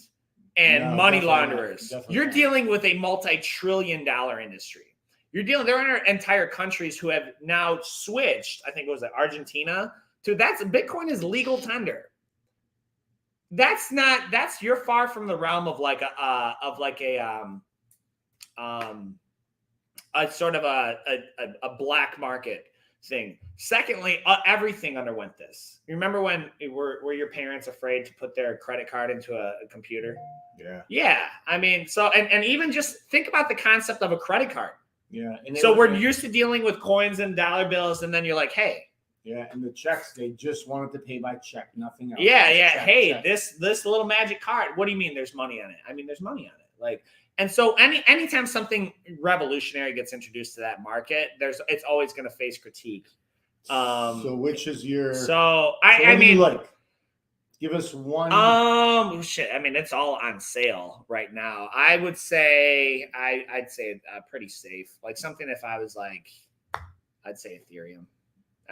money launderers. You're dealing with a multi-trillion-dollar industry. There are entire countries who have now switched, I think it was Argentina, to Bitcoin is legal tender. You're far from the realm of a sort of a black market thing. Secondly, everything underwent this. You remember when were your parents afraid to put their credit card into a computer? Yeah. Yeah. I mean, so and even just think about the concept of a credit card. Yeah. And so we're used to dealing with coins and dollar bills, and then you're like, hey. Yeah, and the checks, they just wanted to pay by check, nothing else. Yeah, just yeah. check, Hey, check. this little magic card. What do you mean there's money on it? I mean, there's money on it. Like, and so anytime something revolutionary gets introduced to that market, it's always going to face critique. So which is your? So what I do mean, you like? Give us one. Shit. I mean, it's all on sale right now. I would say I'd say pretty safe. Like something if I was like, I'd say Ethereum.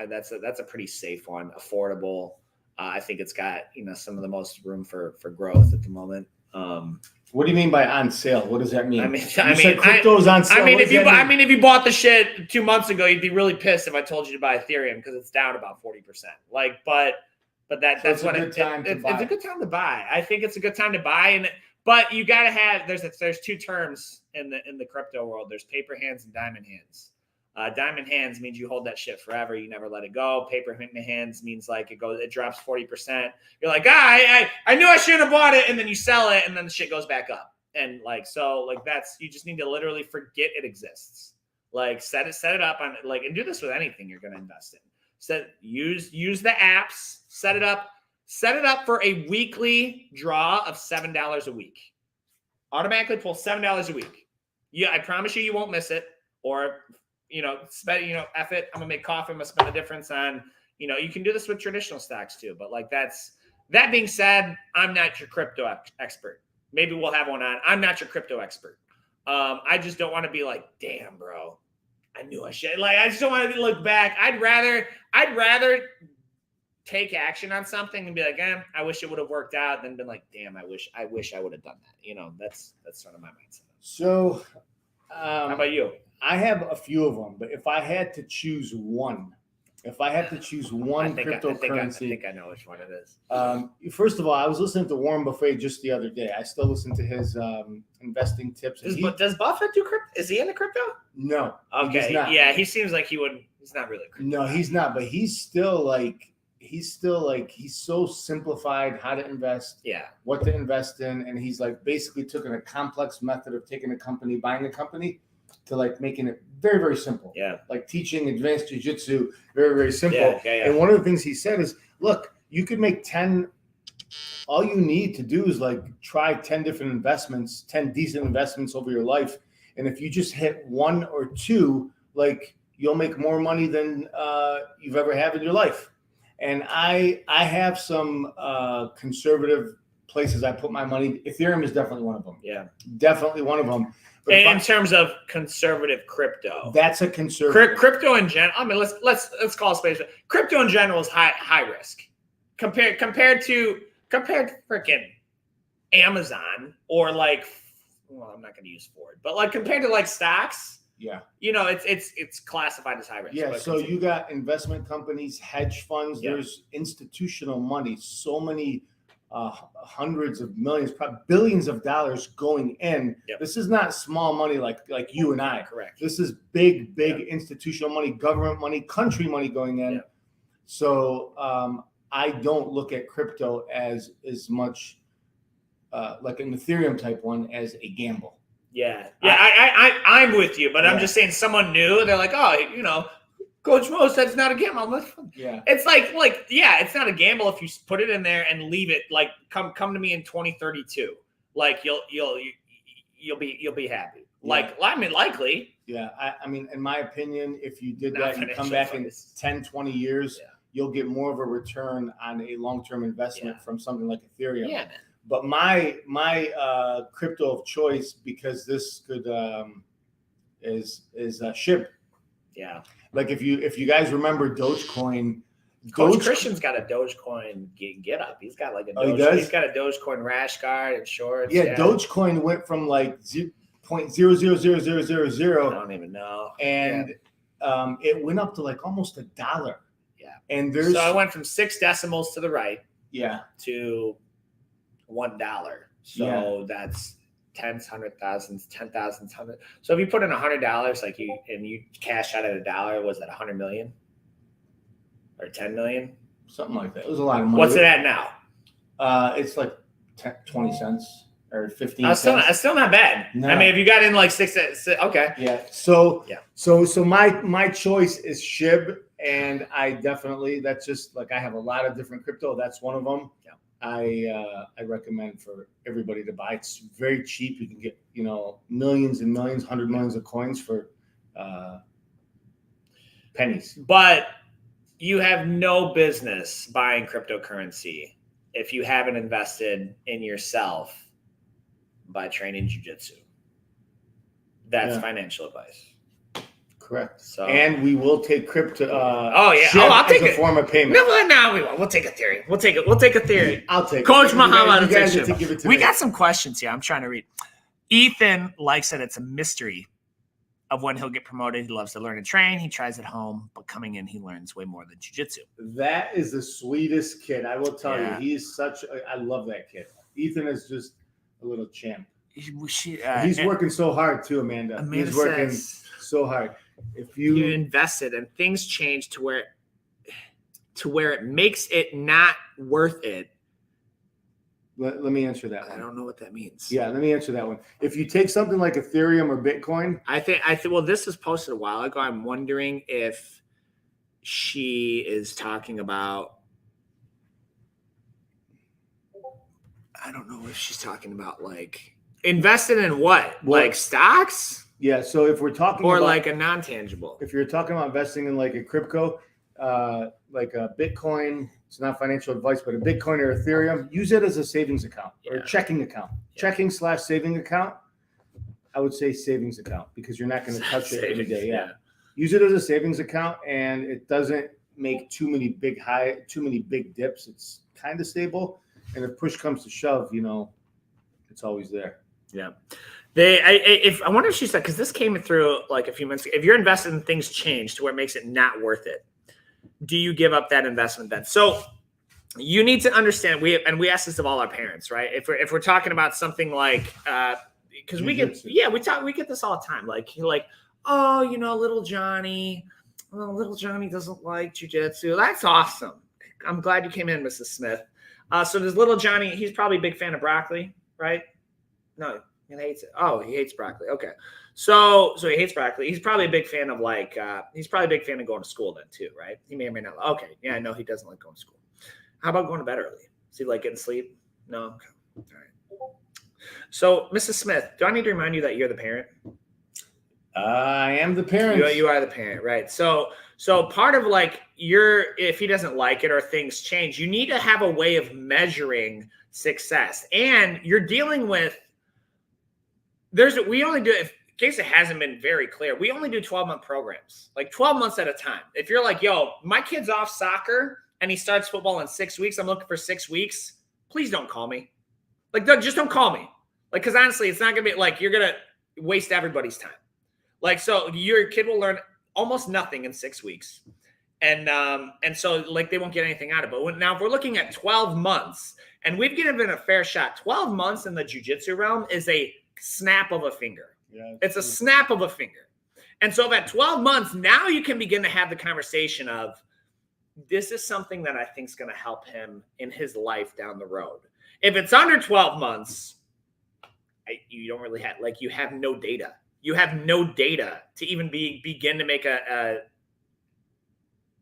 That's a pretty safe one, affordable. I think it's got some of the most room for growth at the moment. What do you mean by on sale? What does that mean? I mean, crypto's on sale. If you bought the shit 2 months ago, you'd be really pissed if I told you to buy Ethereum because it's down about 40%. Like, but that's what it's a good time to buy. I think it's a good time to buy, but you got to have there's two terms in the crypto world. There's paper hands and diamond hands. Diamond hands means you hold that shit forever. You never let it go. Paper hands means like it drops 40%. You're like, I knew I shouldn't have bought it. And then you sell it and then the shit goes back up. And you just need to literally forget it exists. Like set it up on and do this with anything you're going to invest in. Use the apps, set it up for a weekly draw of $7 a week. Automatically pull $7 a week. Yeah. I promise you won't miss it. Or F it. I'm gonna make coffee. I'm gonna spend the difference on, you can do this with traditional stocks too. But that being said, I'm not your crypto expert. Maybe we'll have one on. I'm not your crypto expert. I just don't want to be like, damn, bro, I knew I should. Like, I just don't want to look back. I'd rather take action on something and be like, I wish it would have worked out, than been like, damn, I wish I would have done that. That's sort of my mindset. So, how about you? I have a few of them, but if I had to choose one cryptocurrency, I think I know which one it is. First of all, I was listening to Warren Buffett just the other day. I still listen to his investing tips. Does Buffett do crypto? Is he into crypto? No. Okay. Yeah, he seems like he would. He's not really crypto. No, he's not. But he's so simplified how to invest. Yeah. What to invest in, and he's basically taking a complex method of taking a company, buying a company, to making it very, very simple. Yeah. Like teaching advanced jiu-jitsu, very, very simple. Yeah. And one of the things he said is, look, you could make 10. All you need to do is try 10 different investments, 10 decent investments over your life. And if you just hit one or two, you'll make more money than you've ever had in your life. And I have some conservative places I put my money. Ethereum is definitely one of them. Yeah. Definitely one of them. But in terms of conservative crypto, that's a conservative crypto in general. I mean, let's call it space. Crypto in general is high risk compared to freaking Amazon or I'm not going to use Ford, but compared to stocks. Yeah. It's classified as high risk. Yeah. So you got investment companies, hedge funds. Yeah. There's institutional money. So many. Hundreds of millions, probably billions of dollars going in. Yep. This is not small money like you and I. Correct. This is big institutional money, government money, country money going in. Yep. So I don't look at crypto as much like an Ethereum type one as a gamble. Yeah. I'm with you, but I'm just saying someone new, they're like, Coach Mo said it's not a gamble. Yeah. It's it's not a gamble if you put it in there and leave it. Come to me in 2032. You'll be happy. Yeah. Likely. Yeah. I mean, in my opinion, if you did that, you come back in 10, 20 years, you'll get more of a return on a long-term investment from something like Ethereum. Yeah, man. But my crypto of choice, because this could is SHIB. Yeah. If you guys remember Dogecoin, Coach Christian's got a Dogecoin get up. He's got he's got a Dogecoin rash guard and shorts. Yeah, Dogecoin went from 0.000000. I don't even know. And it went up to almost $1. Yeah. And so I went from 6 decimals to the right. Yeah. To $1. So that's tens, 100,000s, 10,000s, 100. So if you put in $100, like you cash out at $1, was that 100 million or 10 million? Something like that. It was a lot of money. What's it at now? It's like 20 cents or 15 That's cents. still not bad. No. I mean, if you got in like six, okay. Yeah. So Yeah. So my choice is SHIB, and I definitely, that's just like, I have a lot of different crypto. That's one of them. Yeah. I recommend for everybody to buy. It's very cheap. You can get, millions and millions, 100 millions of coins for pennies. But you have no business buying cryptocurrency if you haven't invested in yourself by training jiu-jitsu. That's financial advice. Correct. So, and we will take crypto. SHIB I'll take as a form of payment. No, we won't. We'll take a theory. We'll take a theory. I'll take Coach it. Muhammad. You guys have to give it to we me. got some questions here. I'm trying to read. Ethan likes that it's a mystery of when he'll get promoted. He loves to learn and train. He tries at home, but coming in, he learns way more than jiu-jitsu. That is the sweetest kid. I will tell you. He's I love that kid. Ethan is just a little champ. He's working so hard too, Amanda. He's working so hard. If you invested and things change to where it makes it not worth it. Let me answer that one. I don't know what that means. Yeah, let me answer that one. If you take something like Ethereum or Bitcoin, I think well, this was posted a while ago. I'm wondering if she is talking about, I don't know if she's talking about like invested in what? Like stocks? Yeah, so if we're talking or about, like a non-tangible. If you're talking about investing in like a crypto, like a Bitcoin, it's not financial advice, but a Bitcoin or Ethereum, use it as a savings account or a checking account. Checking/saving account. I would say savings account because you're not going to touch it every day. Yeah. Use it as a savings account, and it doesn't make too many big dips. It's kind of stable, and if push comes to shove, it's always there. Yeah. I wonder if she said, because this came through like a few minutes ago, if you're invested in things change to where it makes it not worth it, do you give up that investment then? So you need to understand, we ask this of all our parents, right? If we're talking about something like, because we get this all the time. Like, oh, little Johnny doesn't like jiu-jitsu. That's awesome. I'm glad you came in, Mrs. Smith. So does little Johnny, he's probably a big fan of broccoli, right? No. He hates it. Oh, he hates broccoli. Okay. So he hates broccoli. He's probably a big fan of he's probably a big fan of going to school then too, right? He may or may not. Okay. Yeah, I know he doesn't like going to school. How about going to bed early? Does he like getting sleep? No. Okay. All right. So, Mrs. Smith, do I need to remind you that you're the parent? I am the parent. You are the parent, right? So part of if he doesn't like it or things change, you need to have a way of measuring success. And you're dealing with, we only do, in case it hasn't been very clear, we only do 12-month programs, like 12 months at a time. If you're like, yo, my kid's off soccer and he starts football in 6 weeks, I'm looking for 6 weeks, please don't call me. Just don't call me. Because honestly, it's not going to be you're going to waste everybody's time. So your kid will learn almost nothing in 6 weeks. And so they won't get anything out of it. But now if we're looking at 12 months, and we've given a fair shot, 12 months in the jiu-jitsu realm is a snap of a finger. Yeah, it's a snap of a finger. And so at 12 months, now you can begin to have the conversation of, this is something that I think is going to help him in his life down the road. If it's under 12 months, you don't really have, you have no data. You have no data to even begin to make a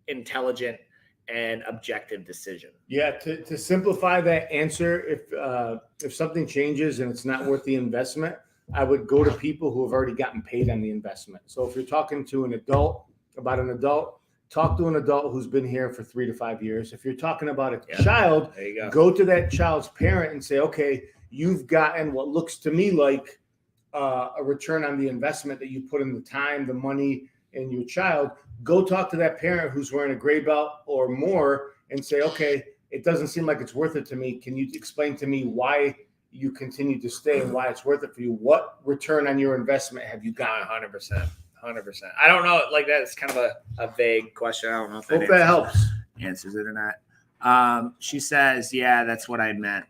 intelligent and objective decision. Yeah, to simplify that answer, if something changes and it's not worth the investment, I would go to people who have already gotten paid on the investment. So if you're talking to an adult, talk to an adult who's been here for 3 to 5 years. If you're talking about a child, go to that child's parent and say, okay, you've gotten what looks to me like a return on the investment that you put in the time, the money, and your child. Go talk to that parent who's wearing a gray belt or more and say, okay, it doesn't seem like it's worth it to me. Can you explain to me why you continue to stay and why it's worth it for you? What return on your investment have you got? 100%. I don't know. That's kind of a vague question. I don't know if that helps. Answers it or not. She says, yeah, that's what I meant,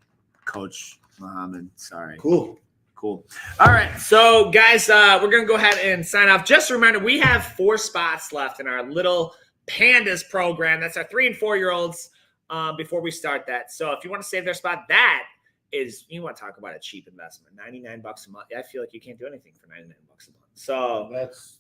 Coach Muhammad. Sorry. Cool. Cool. All right. So, guys, we're going to go ahead and sign off. Just a reminder, we have 4 spots left in our Little Pandas program. That's our 3 and 4-year-olds before we start that. So if you want to save their spot, that is, you want to talk about a cheap investment, $99 a month. I feel like you can't do anything for $99 a month. So that's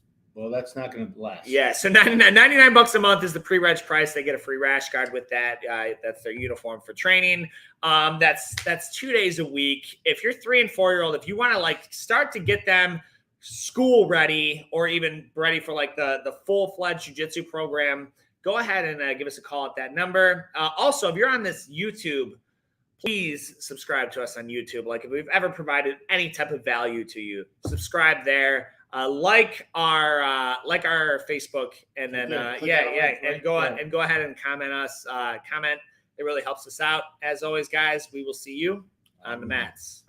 not going to last. Yeah, so $99 a month is the pre-reg price. They get a free rash guard with that. That's their uniform for training. That's 2 days a week. If you're 3 and 4-year-old, if you want to like start to get them school ready or even ready for like the full-fledged jiu-jitsu program, go ahead and give us a call at that number. Also, if you're on this YouTube, please subscribe to us on YouTube. Like if we've ever provided any type of value to you, subscribe there. Like our Facebook, and then and go ahead and comment us. Comment. It really helps us out. As always, guys, we will see you on the mats.